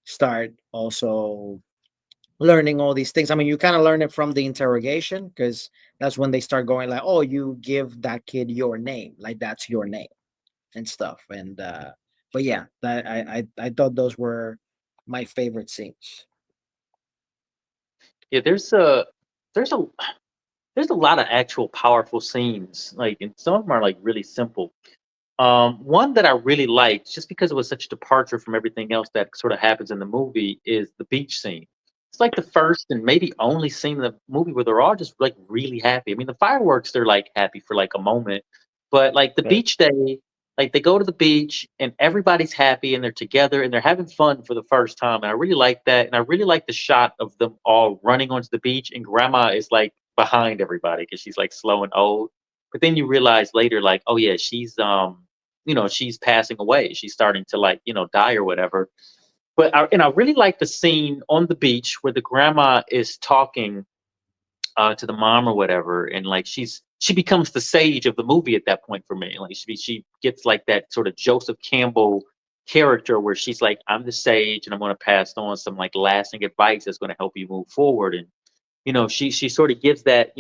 start also learning all these things. I mean, you kind of learn it from the interrogation, because that's when they start going like, "Oh, you give that kid your name, like that's your name," and stuff. And but yeah, that I thought those were my favorite scenes. Yeah, there's a there's a lot of actual powerful scenes. Like, and some of them are like really simple. One that I really liked, just because it was such a departure from everything else that sort of happens in the movie, is the beach scene. It's like the first and maybe only scene in the movie where they're all just like really happy. I mean, the fireworks, they're like happy for like a moment, but like the Right. beach day, like they go to the beach and everybody's happy and they're together and they're having fun for the first time. And I really like that. And I really like the shot of them all running onto the beach and grandma is like behind everybody because she's like slow and old. But then you realize later, like, oh yeah, she's passing away. She's starting to like, die or whatever. And I really like the scene on the beach where the grandma is talking to the mom or whatever, and like she becomes the sage of the movie at that point for me. Like she gets like that sort of Joseph Campbell character where she's like, I'm the sage and I'm going to pass on some like lasting advice that's going to help you move forward. And she sort of gives that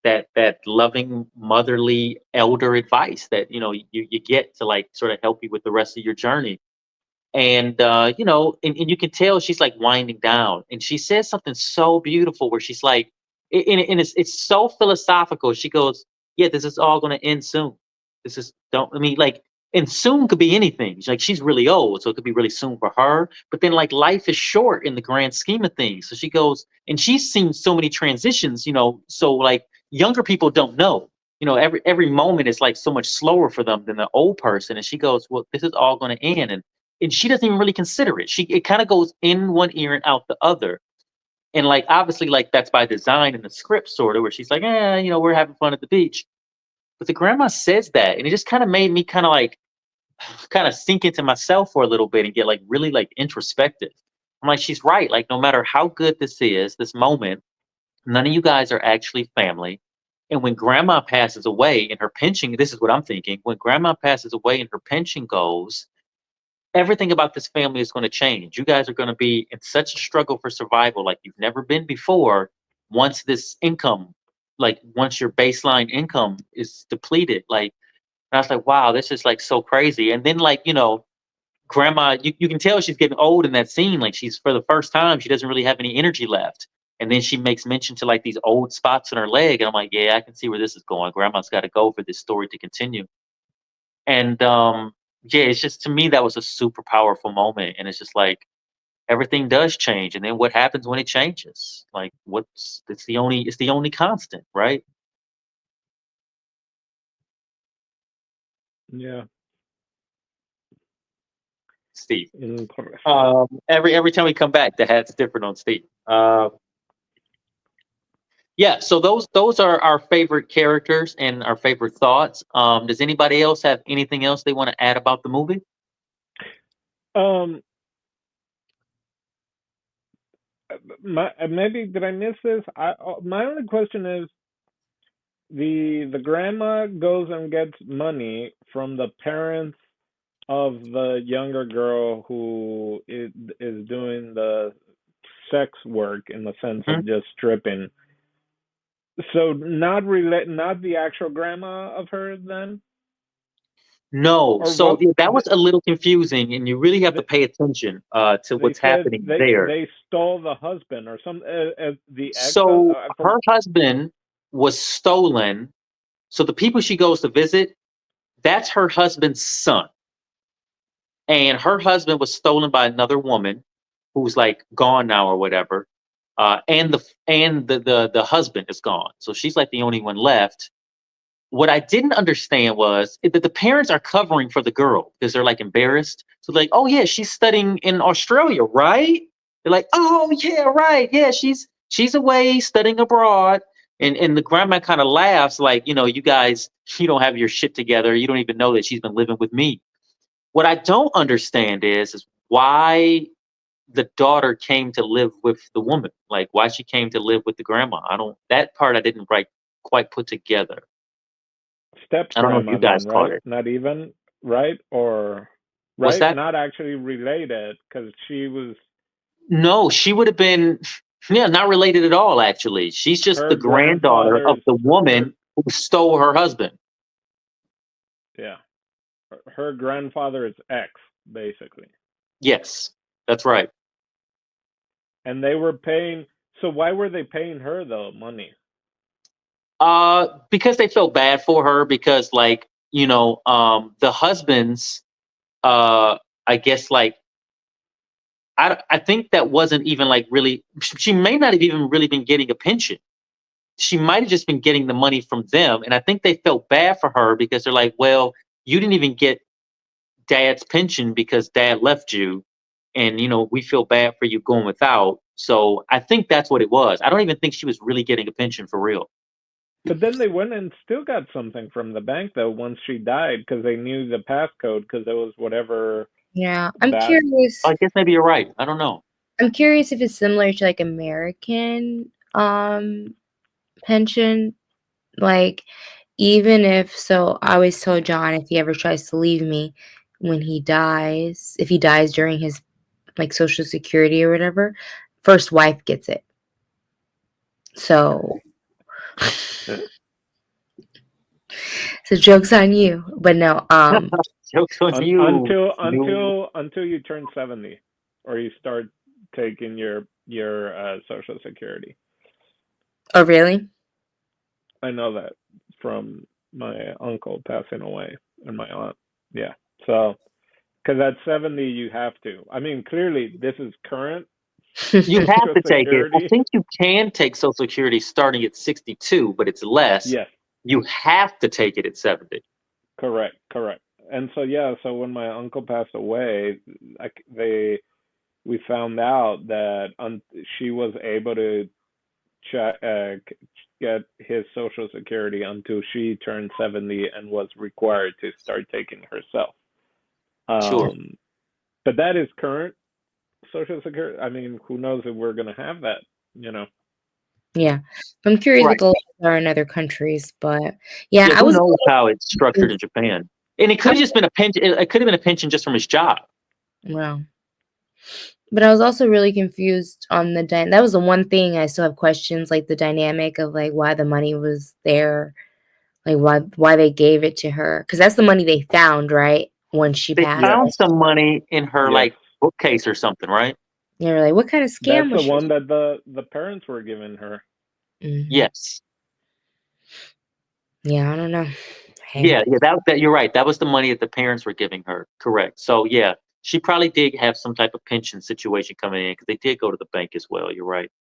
that loving motherly elder advice that you get to like sort of help you with the rest of your journey. And and you can tell she's like winding down and she says something so beautiful where she's like and it's so philosophical. She goes, yeah, this is all going to end soon. This is don't I mean like and soon could be anything. Like she's really old, so it could be really soon for her, but then like life is short in the grand scheme of things. So she goes, and she's seen so many transitions, so like younger people don't know, every moment is like so much slower for them than the old person. And she goes, well, this is all going to end. And she doesn't even really consider it. It kind of goes in one ear and out the other. And like obviously, like that's by design in the script, sort of, where she's like, we're having fun at the beach. But the grandma says that, and it just kind of made me kind of like kind of sink into myself for a little bit and get like really like introspective. I'm like, she's right. Like, no matter how good this is, this moment, none of you guys are actually family. And when grandma passes away and her pension, this is what I'm thinking. When grandma passes away and her pension goes, everything about this family is going to change. You guys are going to be in such a struggle for survival like you've never been before. Once this income, like once your baseline income is depleted, like, and I was like, wow, this is like so crazy. And then like, grandma, you can tell she's getting old in that scene. Like she's for the first time, she doesn't really have any energy left. And then she makes mention to like these old spots in her leg. And I'm like, yeah, I can see where this is going. Grandma's got to go for this story to continue. And yeah, it's just to me that was a super powerful moment, and it's just like everything does change, and then what happens when it changes? Like, what's it's the only constant, right? Yeah. Steve. Incorrect. Every time we come back, the hat's different on Steve. Yeah, so those are our favorite characters and our favorite thoughts. Does anybody else have anything else they want to add about the movie? Um, maybe did I miss this? My only question is the grandma goes and gets money from the parents of the younger girl who is doing the sex work in the sense Mhm. of just stripping. So not the actual grandma of her then, No, or so well, yeah, that was a little confusing, and you really have to they, pay attention to they what's said happening there. they stole the husband or some the ex So I her husband was stolen. So the people she goes to visit, that's her husband's son. And her husband was stolen by another woman who's like gone now or whatever. And the husband is gone. So she's like the only one left. What I didn't understand was that the parents are covering for the girl because they're like embarrassed. So like, oh yeah, she's studying in Australia, right? They're like, oh yeah, right, yeah, she's away studying abroad. And the grandma kind of laughs like, you guys, you don't have your shit together. You don't even know that she's been living with me. What I don't understand is why the daughter came to live with the woman, like why she came to live with the grandma. I don't that part I didn't quite put together. step I don't know if you grandma guys then, caught right? it. Not even. right? Or Was right? that? Not actually related because she was No, she would have been, yeah, not related at all, actually. She's just her the granddaughter of grandfather's the her woman who stole her husband. yeah. Her grandfather's ex, basically. Yes, that's right. And they were paying, so why were they paying her though money? Because they felt bad for her because, like, the husbands, I guess, like, I think that wasn't even like really, she may not have even really been getting a pension. She might have just been getting the money from them. And I think they felt bad for her because they're like, well, you didn't even get dad's pension because dad left you. And, we feel bad for you going without. So I think that's what it was. I don't even think she was really getting a pension for real. But then they went and still got something from the bank though once she died because they knew the passcode because it was whatever Yeah, I'm that. curious. I guess maybe you're right. I don't know. I'm curious if it's similar to like American pension. Like, even if so, I always tell John if he ever tries to leave me when he dies, if he dies during his like social security or whatever, first wife gets it. So so joke's on you. But no, Jokes on you. Until you turn 70 or you start taking your social security. oh really? I know that from my uncle passing away and my aunt. Yeah. So, because at 70 you have to. I mean, clearly this is current You have social to take it. I security. think you can take Social Security starting at 62, but it's less. Yes, You have to take it at 70. correct. And so yeah, so when my uncle passed away, like we found out that she was able to get his social security until she turned 70 and was required to start taking herself. Sure. But that is current social security. I mean, who knows if we're gonna have that? You know. Yeah. I'm curious what Right. the laws are in other countries, but yeah, Yeah, I who was knows how it's structured in Japan? And it could have I'm just been a pension. It could have been a pension just from his job. well. But I was also really confused on that was the one thing I still have questions, like the dynamic of like why the money was there, like why they gave it to her, because that's the money they found, right? When she They passed. Yes. found some money in her Yes. like bookcase or something, right? They were like, what kind of That's scam the was she? one that the parents were giving her. Mhm. Yes. Yeah, I don't know. Hey. Yeah, that you're right. That was the money that the parents were giving her. Correct. So yeah, she probably did have some type of pension situation coming in because they did go to the bank as well. You're right.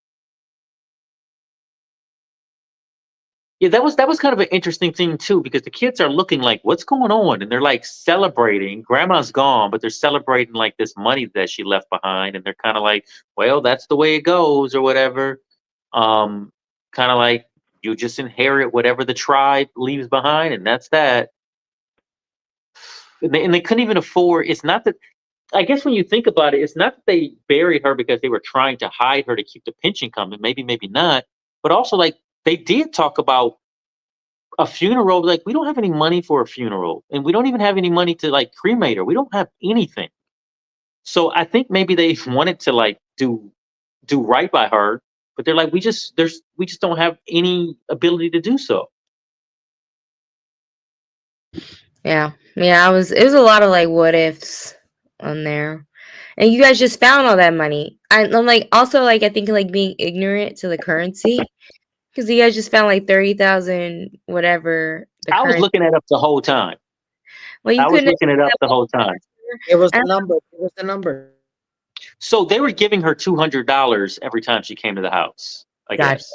Yeah, that was kind of an interesting thing too because the kids are looking like, what's going on? And they're like celebrating. Grandma's gone, but they're celebrating like this money that she left behind, and they're kind of like, well, that's the way it goes or whatever. Um, Kind of like you just inherit whatever the tribe leaves behind, and that's that. And they couldn't even afford. It's not that. I guess when you think about it, it's not that they buried her because they were trying to hide her to keep the pension coming. Maybe not. But also, like, they did talk about a funeral. Like, we don't have any money for a funeral, and we don't even have any money to like cremate her. We don't have anything. So I think maybe they wanted to like do right by her, but they're like, we just don't have any ability to do so. Yeah. Yeah, it was a lot of like what ifs on there. And you guys just found all that money. I'm like also like I think like being ignorant to the currency because you guys just found like 30,000 whatever the I was currency. looking it up the whole time. Well, you I was couldn't have looking it looked up that the up whole time. faster. It was the And number. It was the number. So they were giving her $200 every time she came to the house, I gotcha. guess.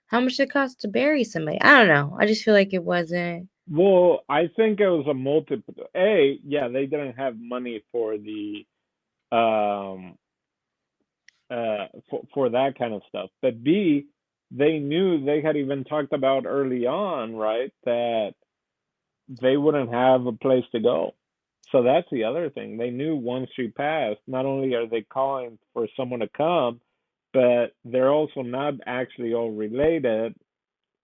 How much did it cost to bury somebody? I don't know. I just feel like it wasn't. Well, I think it was a multiple. Yeah, they didn't have money for the um for that kind of stuff. But B, they knew they had even talked about early on, right, that they wouldn't have a place to go. So that's the other thing. They knew once she passed, not only are they calling for someone to come, but they're also not actually all related,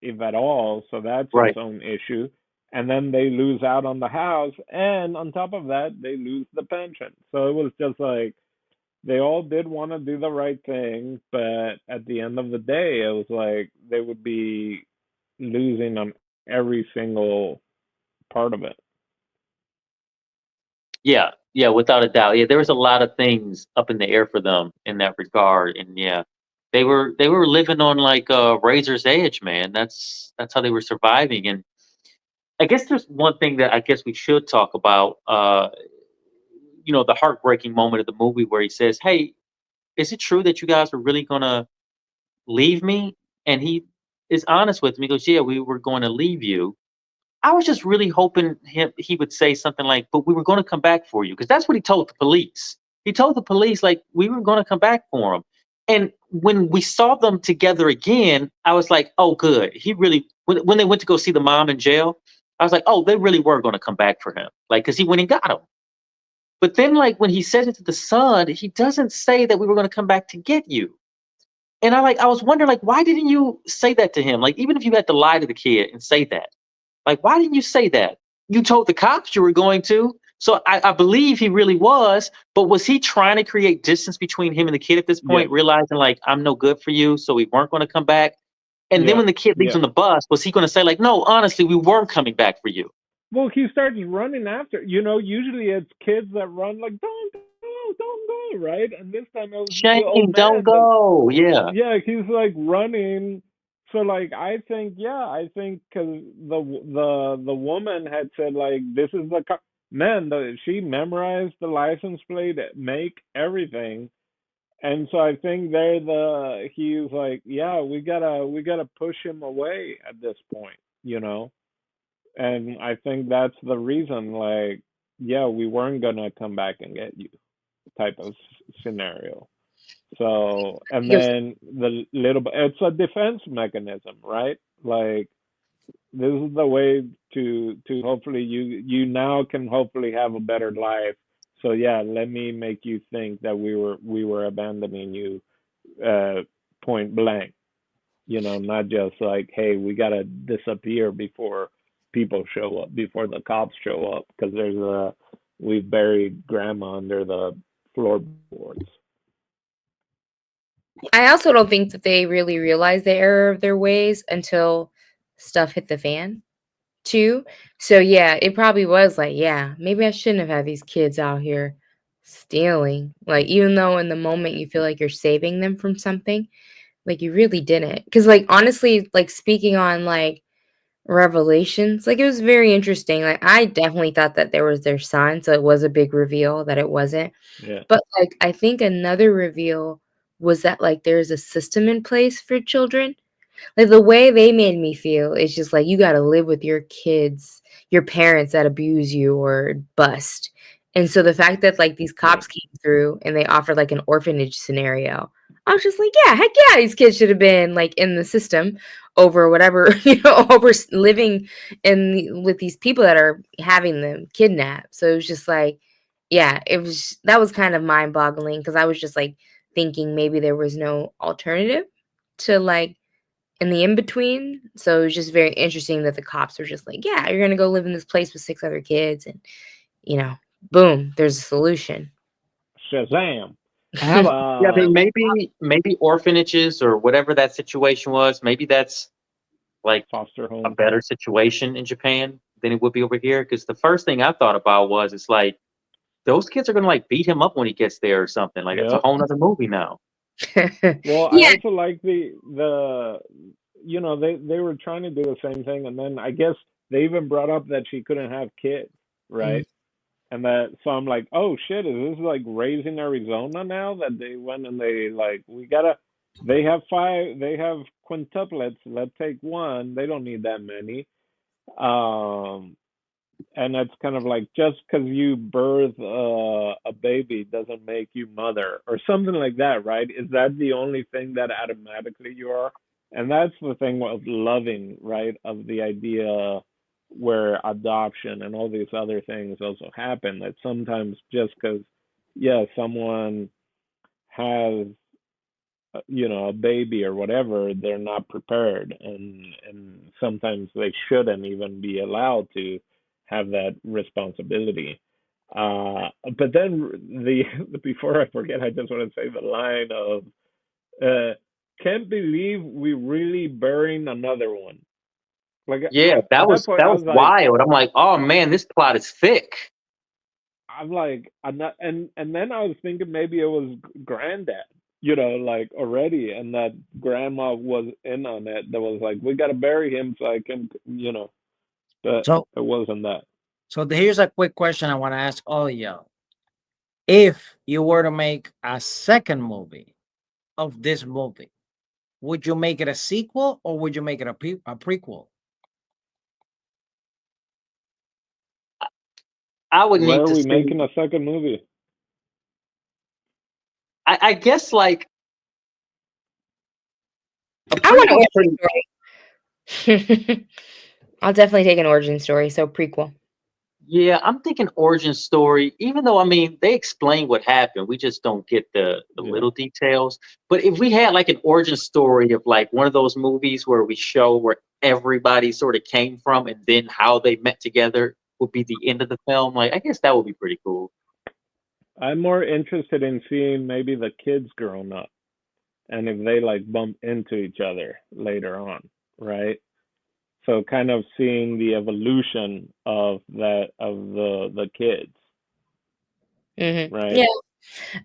if at all. So that's its Right. own issue. and then they lose out on the house, and on top of that, they lose the pension. So it was just like they all did want to do the right thing, but at the end of the day, it was like they would be losing on every single part of it. Yeah, yeah, without a doubt. Yeah, there was a lot of things up in the air for them in that regard, and yeah, they were living on like a razor's edge, man. That's how they were surviving. And I guess there's one thing that I guess we should talk about. The heartbreaking moment of the movie where he says, "Hey, is it true that you guys were really gonna leave me?" And he is honest with me. He goes, "Yeah, we were going to leave you." I was just really hoping he would say something like, "But we were going to come back for you," because that's what he told the police. He told the police like we were going to come back for him. And when we saw them together again, I was like, "Oh, good." He really when they went to go see the mom in jail, I was like, "Oh, they really were going to come back for him," like because he went and got him. But then, like when he says it to the son, he doesn't say that we were going to come back to get you. And I was wondering, like, why didn't you say that to him? Like, even if you had to lie to the kid and say that, like, why didn't you say that? You told the cops you were going to. So I believe he really was, but was he trying to create distance between him and the kid at this Yeah, point, realizing like I'm no good for you, so we weren't going to come back? And then yeah, when the kid leaves yeah. on the bus, was he going to say like, no, honestly, we weren't coming back for you? Well, he starts running after. Usually it's kids that run like, don't go, right? And this time it was the old Shane, don't man that, go. Yeah, yeah, he's like running. So like I think because the woman had said like this is the man, she memorized the license plate, make everything. And so I think he's like, yeah, we gotta push him away at this point. And I think that's the reason, like, yeah, we weren't gonna come back and get you type of scenario. So, and Because then the little bit, it's a defense mechanism, right? Like, this is the way to hopefully you now can hopefully have a better life. So yeah, let me make you think that we were abandoning you, uh, point blank. Not just like, hey, we gotta disappear before people show up, before the cops show up, because we've buried grandma under the floorboards. I also don't think that they really realized the error of their ways until stuff hit the fan too. So yeah, it probably was like, yeah, maybe I shouldn't have had these kids out here stealing. Like even though in the moment you feel like you're saving them from something, like you really didn't. Cause like honestly, like speaking on like revelations, like it was very interesting. Like I definitely thought that there was their son, so it was a big reveal that it wasn't. Yeah, But like I think another reveal was that like there's a system in place for children, like, the way they made me feel is just like, you gotta live with your kids, your parents that abuse you or bust. And so the fact that, like, these yeah, cops came through and they offered, like, an orphanage scenario, I was just like, "Yeah, heck yeah, these kids should have been, like, in the system over whatever, over living with these people that are having them kidnapped." So it was just like, yeah, that was kind of mind-boggling because I was just, like, thinking maybe there was no alternative to, like, in the in between. So it was just very interesting that the cops were just like, "Yeah, you're gonna go live in this place with 6 other kids," and, you know, boom, there's a solution. Shazam. I have a yeah. I mean, Um, maybe orphanages or whatever that situation was. Maybe that's like foster a homes. better situation in Japan than it would be over here. Because the first thing I thought about was it's like those kids are gonna like beat him up when he gets there or something. Like it's a Yep. whole nother movie now. Well, I Yeah, also like they were trying to do the same thing, and then I guess they even brought up that she couldn't have kids, mm, right? And that, so I'm like, oh shit, is this like raising Arizona now that they went and they like, they have quintuplets, let's take one, they don't need that many. Um, and that's kind of like, just because you birth a baby doesn't make you mother or something like that, right? Is that the only thing that automatically you are? And that's the thing of loving, right? Of the idea where adoption and all these other things also happen. That sometimes just because, yeah, someone has a baby or whatever, they're not prepared, and sometimes they shouldn't even be allowed to have that responsibility. But then the before I forget, I just want to say the line of can't believe we really burying another one. Like Yeah, at that point, that I was was like, wild. I'm like, oh man, this plot is thick. I'm not, and then I was thinking maybe it was granddad, like already, and that grandma was in on it. That was like, we gotta bury him so I can, but So it wasn't that. here's a quick question I want to ask all of y'all. If you were to make a second movie of this movie, would you make it a sequel or would you make it a prequel? I would Where need are to we see. making a second movie? I guess like a I want prequel's pretty. an origin story. I'll definitely take an origin story. So prequel. Yeah, I'm thinking origin story. Even though I mean they explain what happened, we just don't get the Yeah. little details. But if we had like an origin story of like one of those movies where we show where everybody sort of came from and then how they met together would be the end of the film. Like I guess that would be pretty cool. I'm more interested in seeing maybe the kids growing up and if they like bump into each other later on, right? So kind of seeing the evolution of the kids, right? Yeah,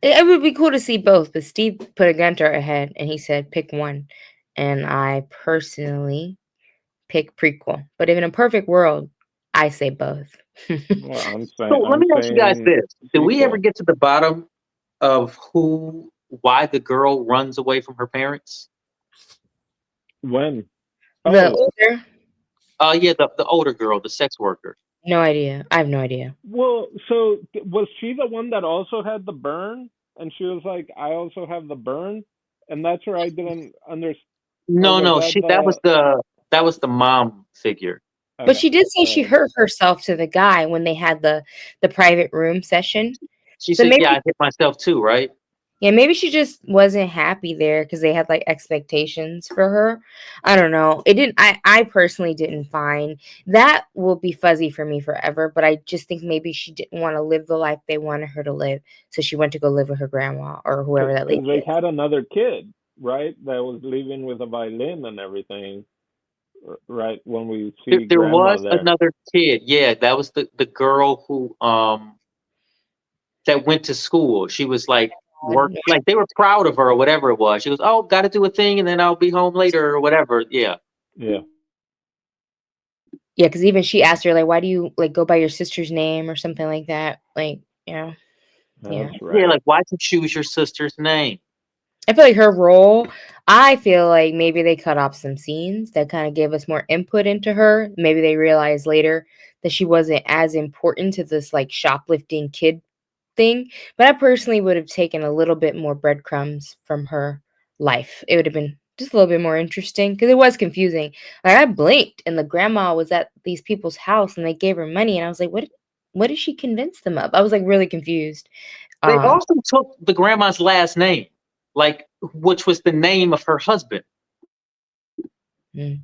it would be cool to see both. But Steve put a gun to our head and he said pick one, and I personally pick prequel. But if in a perfect world, I say both. Well, So let I'm me ask you guys saying this: did we ever sequel. get to the bottom of why the girl runs away from her parents? When? The Oh, older, Yeah, the older girl, the sex worker. no idea. I have no idea. well, so was she the one that also had the burn? And she was like, I also have the burn, and that's where I didn't understand. Or No, was no, that that was the mom figure. But okay? she did say All she right. hurt herself to the guy when they had the private room session. She So said, maybe "Yeah, I hit myself too, right?" yeah, maybe she just wasn't happy there because they had like expectations for her. I don't know. It didn't. I personally didn't find that will be fuzzy for me forever. But I just think maybe she didn't want to live the life they wanted her to live, so she went to go live with her grandma or whoever that lady Because they is. had another kid, right? That was leaving with a violin and everything, right? When we see There grandma was there. another kid. Yeah, that was the girl who that went to school. She was like work like they were proud of her or whatever it was. She goes, "Oh, got to do a thing, and then I'll be home later or whatever." Yeah, Yeah, Yeah, because even she asked her like, "Why do you like go by your sister's name or something like that?" Like, yeah, yeah. that's yeah. right. Like, why'd you choose your sister's name? I feel like her role, I feel like maybe they cut off some scenes that kind of gave us more input into her. Maybe they realized later that she wasn't as important to this like shoplifting kid thing. But I personally would have taken a little bit more breadcrumbs from her life. It would have been just a little bit more interesting because it was confusing. Like I blinked and the grandma was at these people's house and they gave her money and I was like, what did she convince them of? I was like really confused. They Um, also took the grandma's last name, like which was the name of her husband. mm,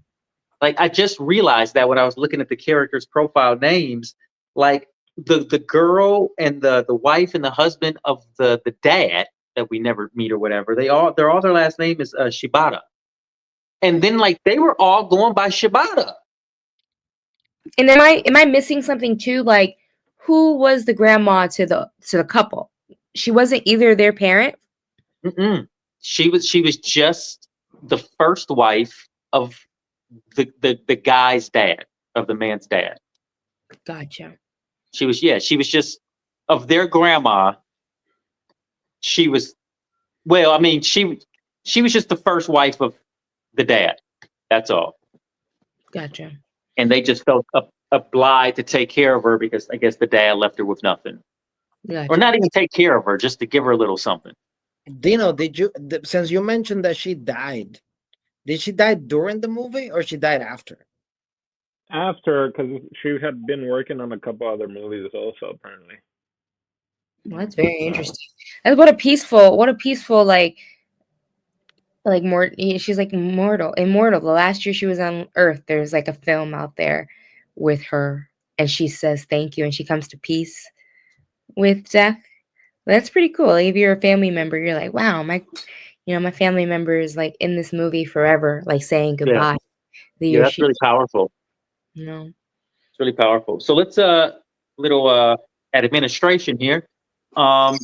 Like I just realized that when I was looking at the characters' profile names, like the girl and the wife and the husband of the dad that we never meet or whatever, their last name is Shibata. And then like they were all going by Shibata. And am I missing something too? Like, who was the grandma to the couple? She wasn't either their parent. Mm-mm. She was just the first wife of the guy's dad, of the man's dad. Gotcha. She was just of their grandma. She was well, I mean, she was just the first wife of the dad. That's all. Gotcha. And they just felt obliged to take care of her because I guess the dad left her with nothing, or Gotcha. not even take care of her, just to give her a little something. Dino, since you mentioned that she died, did she die during the movie or she died after? After, because she had been working on a couple other movies also, apparently. Well, that's very interesting. And what a peaceful like like more. She's like immortal. The last year she was on Earth, there's like a film out there with her, and she says thank you, and she comes to peace with death. That's pretty cool. Like, if you're a family member, you're like, wow, my family member is like in this movie forever, like saying Yeah, goodbye. The yeah, year that's she, really powerful. you know, It's really powerful. So let's little administration here.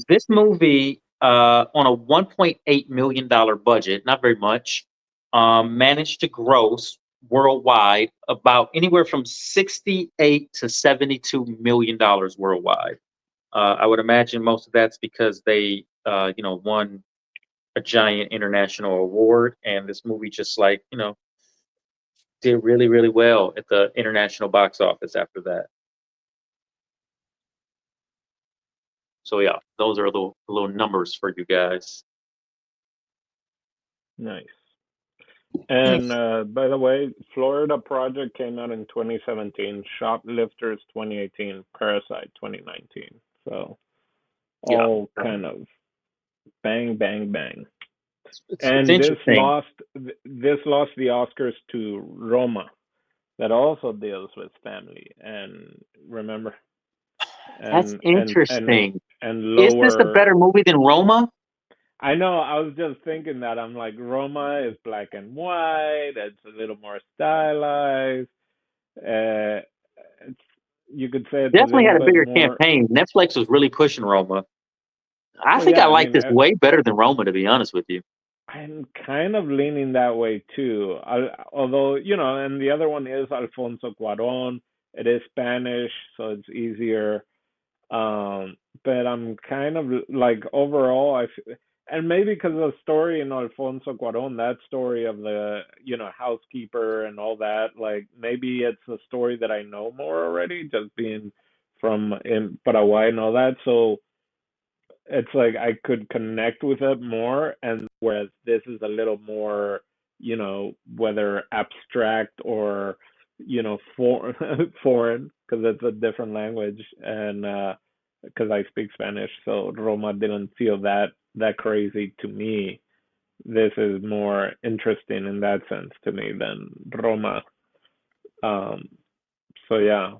This movie on a $1.8 million budget, not very much, managed to gross worldwide about anywhere from 68 to 72 million dollars worldwide. I would imagine most of that's because they won a giant international award, and this movie just did really, really well at the international box office after that. So yeah, those are the little numbers for you guys. Nice. And by the way, Florida Project came out in 2017, Shoplifters 2018, Parasite 2019. So Yeah, all kind of bang, bang, bang. it's And interesting. this lost the Oscars to Roma, that also deals with family. And remember, That's and and and interesting. and Is this a lower. better movie than Roma? I know. I was just thinking that. I'm like, Roma is black and white. It's a little more stylized. Uh, it's, you could say it's a Definitely little had a bit bigger more. campaign. Netflix was really pushing Roma. I Well, think yeah. I I like mean, this way better than Roma, to be honest with you. I'm kind of leaning that way too. Although, and the other one is Alfonso Cuarón. It is Spanish, so it's easier. But I'm kind of like overall, and maybe because of the story in Alfonso Cuarón, that story of the housekeeper and all that, like maybe it's a story that I know more already, just being from in Paraguay and all that. So it's like I could connect with it more, and whereas this is a little more, whether abstract or for, foreign, because it's a different language, and because I speak Spanish, so Roma didn't feel that crazy to me. This is more interesting in that sense to me than Roma. Um, so yeah,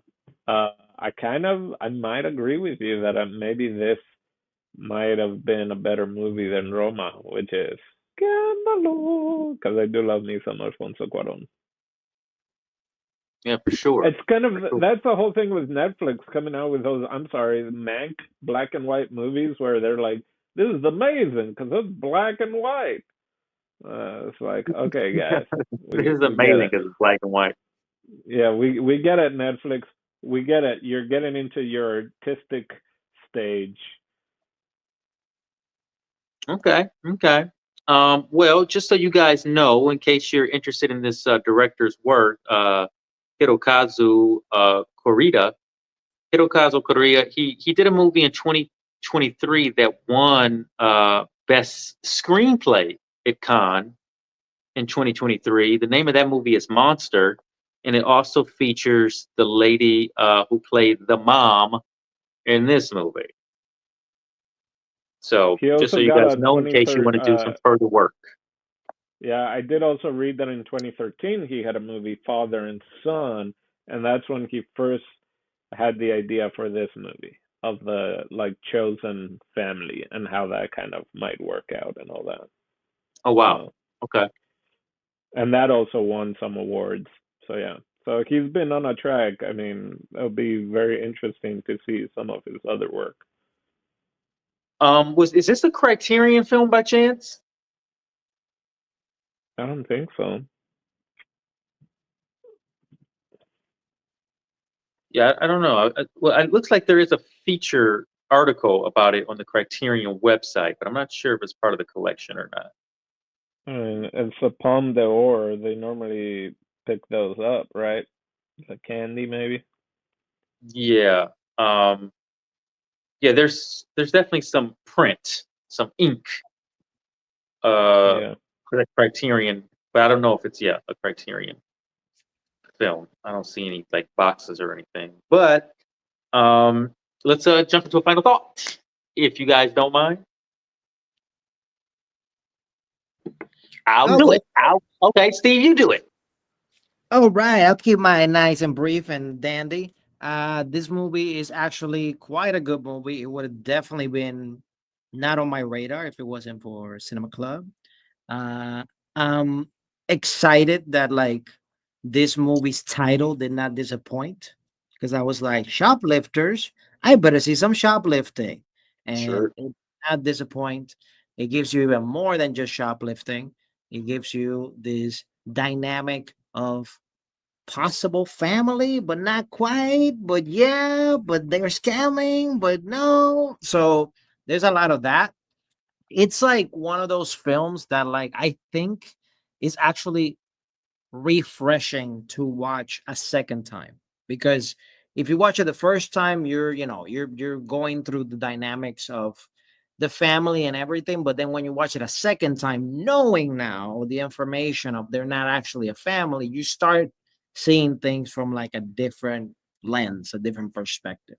I might agree with you that maybe this might have been a better movie than Roma, which is Scandalo, because I do love me some Alfonso Cuarón. Yeah, for sure. It's kind For of sure. that's the whole thing with Netflix coming out with those. I'm sorry, Mank black and white movies where they're like, "This is amazing because it's black and white." It's like, okay, guys, This is we get amazing it. because it's black and white. Yeah, we get it, Netflix. We get it. You're getting into your artistic stage. Okay, okay. Well, just so you guys know, in case you're interested in this director's work, Hirokazu Kore-eda. Hirokazu Kore-eda, he did a movie in 2023 that won Best Screenplay at Cannes in 2023. The name of that movie is Monster, and it also features the lady who played the mom in this movie. So He just so also you got guys a know, in case you 23rd. want to do some further work. Yeah, I did also read that in 2013 he had a movie, Father and Son, and that's when he first had the idea for this movie of the like chosen family and how that kind of might work out and all that. Oh wow. So, Okay. and that also won some awards. So yeah. So he's been on a track. I mean, it'll be very interesting to see some of his other work. Is this a Criterion film by chance? I don't think so. Yeah, I don't know. Well, it looks like there is a feature article about it on the Criterion website, but I'm not sure if it's part of the collection or not. I mean, it's a Palme d'Or. They normally pick those up, right? The candy, maybe. Yeah. Um, yeah, there's definitely some print, some ink Yeah. for the Criterion, but I don't know if it's a Criterion film. I don't see any like boxes or anything. But let's jump into a final thought, if you guys don't mind. I'll do Okay. it. Okay, Steve, you do it. All right, I'll keep mine nice and brief and dandy. This movie is actually quite a good movie. It would have definitely been not on my radar if it wasn't for Cinema Club. Uh, I'm excited that like this movie's title did not disappoint because I was like, shoplifters. I better see some shoplifting, and Sure. it did not disappoint. It gives you even more than just shoplifting. It gives you this dynamic of possible family, but not quite. But yeah, but they're scamming, but no. So there's a lot of that. It's like one of those films that like I think is actually refreshing to watch a second time, because if you watch it the first time, you're going through the dynamics of the family and everything, but then when you watch it a second time, knowing now the information of they're not actually a family, you start seeing things from like a different lens, a different perspective.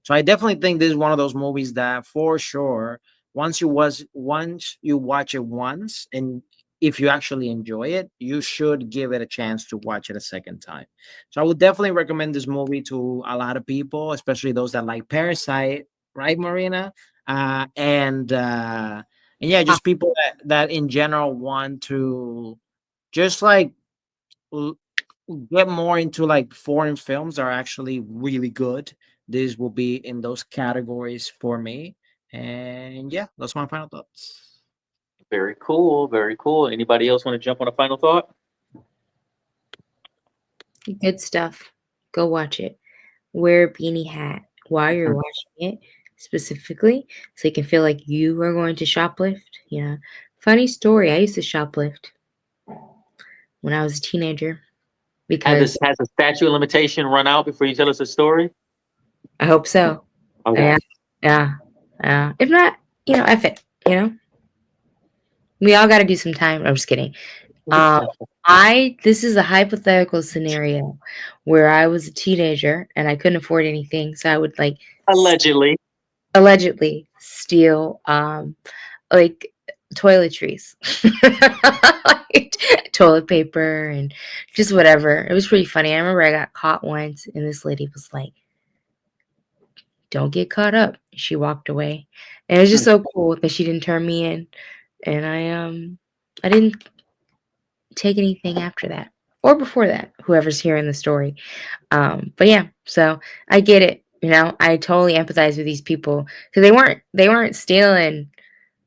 So I definitely think this is one of those movies that for sure, once you watch it once, and if you actually enjoy it, you should give it a chance to watch it a second time. So I would definitely recommend this movie to a lot of people, especially those that like Parasite, right, Marina? And yeah, Ah, just people that in general want to just like l- get more into like foreign films are actually really good. This will be in those categories for me. And yeah, those are my final thoughts. Very cool. Very cool. Anybody else want to jump on a final thought? good stuff. Go watch it. Wear a beanie hat while you're watching it, specifically, so you can feel like you are going to shoplift. Yeah. Funny story. I used to shoplift when I was a teenager because Has a statute of limitation run out before you tell us a story? I hope so. Okay. Yeah. Yeah. Yeah. If not, F it. We all got to do some time. I'm just kidding. Um, this is a hypothetical scenario where I was a teenager and I couldn't afford anything, so I would like Allegedly. allegedly steal like toiletries, like, toilet paper and just whatever. It was pretty funny. I remember I got caught once, and this lady was like, "Don't get caught up." She walked away, and it was just so cool that she didn't turn me in, and I didn't take anything after that or before that. Whoever's hearing the story. But yeah, so I get it. I totally empathize with these people because they weren't stealing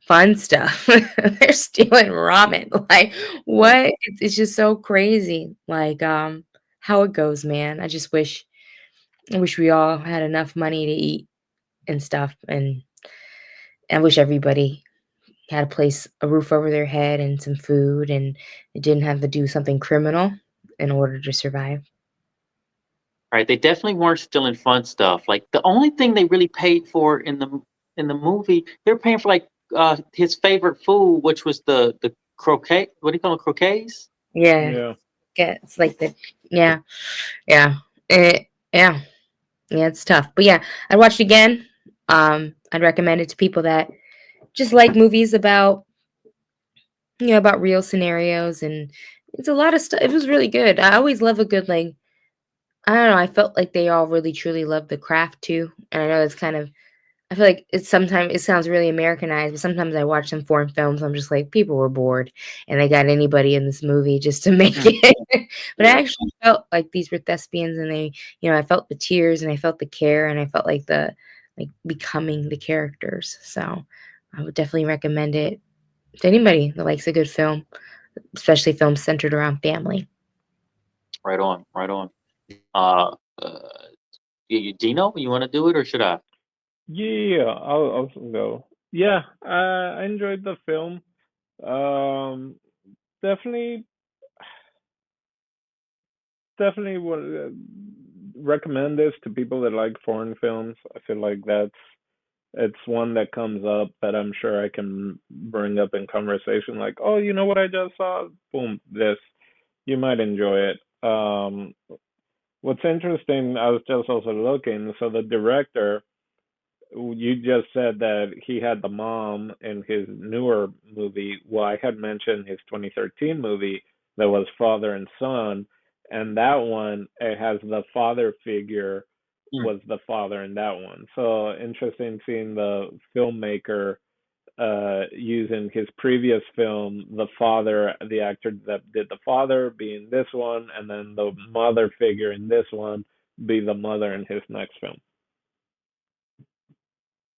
fun stuff. They're stealing ramen. Like what? It's just so crazy. Like how it goes, man. I wish we all had enough money to eat and stuff, and I wish everybody had a roof over their head and some food, and it didn't have to do something criminal in order to survive. Right. They definitely weren't stealing fun stuff. Like the only thing they really paid for in the movie, they were paying for like his favorite food, which was the croquet. What do you call it? Croquets? Yeah, Yeah. yeah. It's like the yeah, yeah, yeah. Yeah, it's tough. But yeah, I'd watch it again. I'd recommend it to people that just like movies about real scenarios, and it's a lot of stuff. It was really good. I always love a good like I don't know, I felt like they all really truly loved the craft too. And I know it's kind of I feel like it's sometimes it sounds really Americanized, but sometimes I watch some foreign films, I'm just like, people were bored and they got anybody in this movie just to make it. But I Yeah. actually felt like these were thespians, and I felt the tears and I felt the care and I felt like becoming the characters. So I would definitely recommend it to anybody that likes a good film, especially films centered around family. Right on. Right on. Uh, uh Dino, you want to do it or should I? Yeah, I'll go. Yeah, I enjoyed the film. Um, definitely, definitely would recommend this to people that like foreign films. I feel like it's one that comes up that I'm sure I can bring up in conversation. Like, oh, you know what I just saw? Boom, this. You might enjoy it. What's interesting, I was just also looking. So the director you just said that he had the mom in his newer movie. Well, I had mentioned his 2013 movie that was father and son, and that one it has the father figure Mm. was the father in that one. So interesting seeing the filmmaker using his previous film, the father, the actor that did the father being this one, and then the mother figure in this one be the mother in his next film.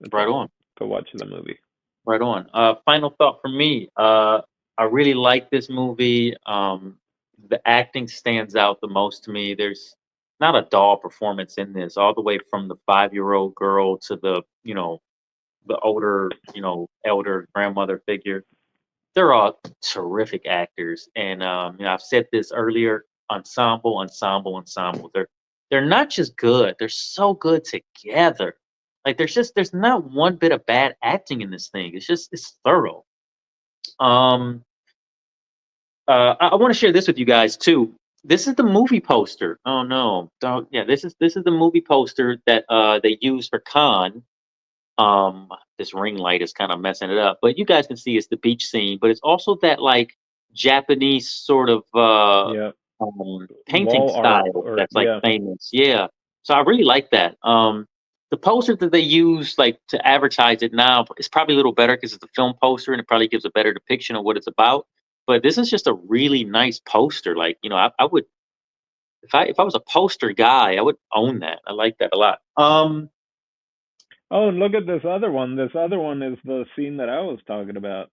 That's Right all. on. Go watch the movie. Right on. Final thought from me. I really like this movie. The acting stands out the most to me. There's not a dull performance in this, all the way from the 5-year-old girl to the, the older, elder grandmother figure. They're all terrific actors, and I've said this earlier: ensemble, ensemble, ensemble. They're not just good; they're so good together. Like there's not one bit of bad acting in this thing. It's thorough. Um, I want to share this with you guys too. This is the movie poster. Oh no, don't, yeah, this is the movie poster that they use for Khan. This ring light is kind of messing it up, but you guys can see it's the beach scene, but it's also that like Japanese sort of Yeah. painting Wall art style or that's like famous. Yeah. So I really like that. The poster that they use like to advertise it now is probably a little better because it's a film poster and it probably gives a better depiction of what it's about. But this is just a really nice poster. Like, I would, if I was a poster guy, I would own that. I like that a lot. Oh, and look at this other one. This other one is the scene that I was talking about.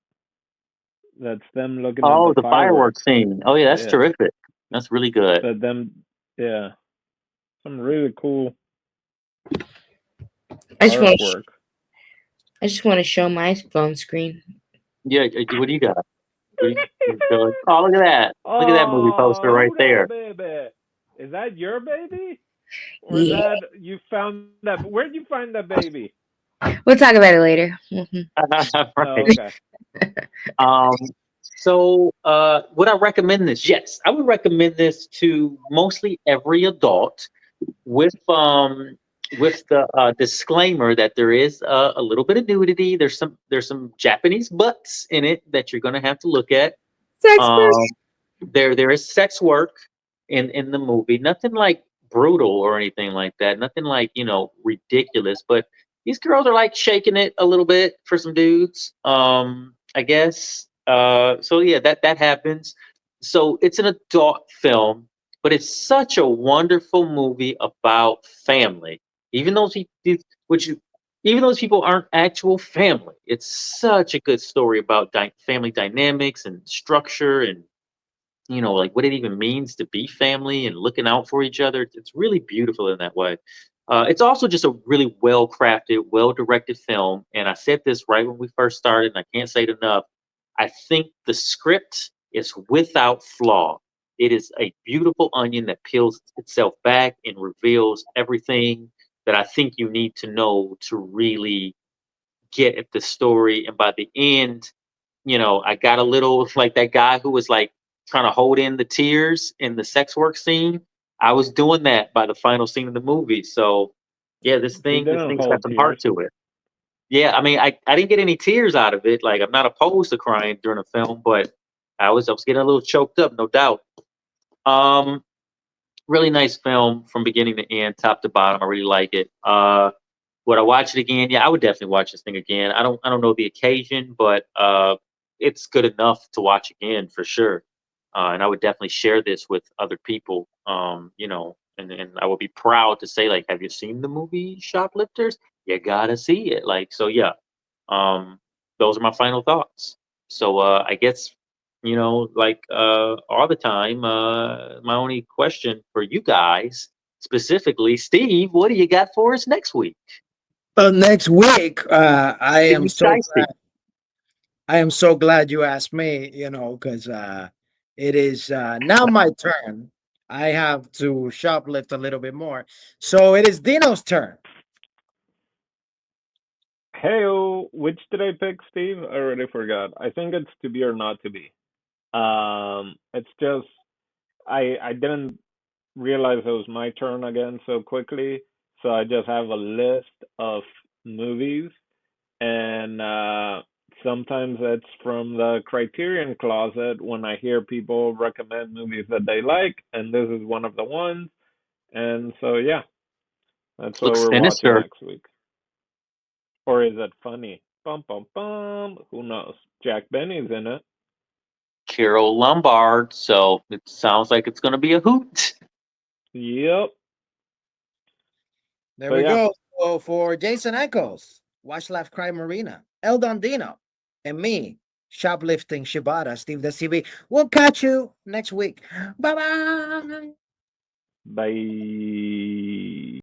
That's them looking at Oh, the the fireworks fireworks. scene. Oh yeah, that's Yeah. terrific. That's really good. That them yeah. Some really cool I just want artwork. I just want to show my phone screen. Yeah, what do you got? Oh, look at that! Look at that movie poster Oh, right who that there. baby? Is that your baby? Or is Yeah, that you found that? Where'd you find that baby? we'll talk about it later. Mhm. Oh, Right. okay. Um. So, would I recommend this? Yes, I would recommend this to mostly every adult, with the disclaimer that there is a little bit of nudity. There's some Japanese butts in it that you're gonna have to look at. Sex work. Um, there is sex work in the movie. Nothing like brutal or anything like that. Nothing like ridiculous. But these girls are like shaking it a little bit for some dudes. I guess. So yeah, that happens. So it's an adult film, but it's such a wonderful movie about family. Even those which even those people aren't actual family. It's such a good story about family dynamics and structure and like what it even means to be family and looking out for each other. It's really beautiful in that way. It's also just a really well crafted, well directed film. And I said this right when we first started, and I can't say it enough. I think the script is without flaw. It is a beautiful onion that peels itself back and reveals everything that I think you need to know to really get at the story. And by the end, I got a little like that guy who was like trying to hold in the tears in the sex work scene. I was doing that by the final scene of the movie. So yeah, this You thing this didn't thing's got hold some tears. heart to it. Yeah, I mean I didn't get any tears out of it. Like I'm not opposed to crying during a film, but I was getting a little choked up, no doubt. Um Really nice film from beginning to end, top to bottom. I really like it. Would I watch it again? Yeah, I would definitely watch this thing again. I don't know the occasion, but it's good enough to watch again for sure. And I would definitely share this with other people. And I would be proud to say, like, have you seen the movie Shoplifters? You gotta see it. Like, so yeah. Um, those are my final thoughts. So I guess like all the time, my only question for you guys specifically, Steve, what do you got for us next week? But next week, I Give am me so Shiesty. glad you asked me, because it is now my turn. I have to shoplift a little bit more. So it is Dino's turn. Hey, which did I pick, Steve? I already forgot. I think it's to be or not to be. It's just I didn't realize it was my turn again so quickly, so I just have a list of movies, and sometimes it's from the Criterion closet when I hear people recommend movies that they like, and this is one of the ones. And so yeah, that's what Looks we're watching sinister. next week. Or is it funny? Bum bum bum. Who knows? Jack Benny's in it. Carol Lombard. So it sounds like it's going to be a hoot. Yep. There But we yeah, go. So for Jason Echoes, Watch Laugh Cry Marina, El Dondino, and me, Shoplifting Shibata, Steve the CB. We'll catch you next week. Bye bye. bye.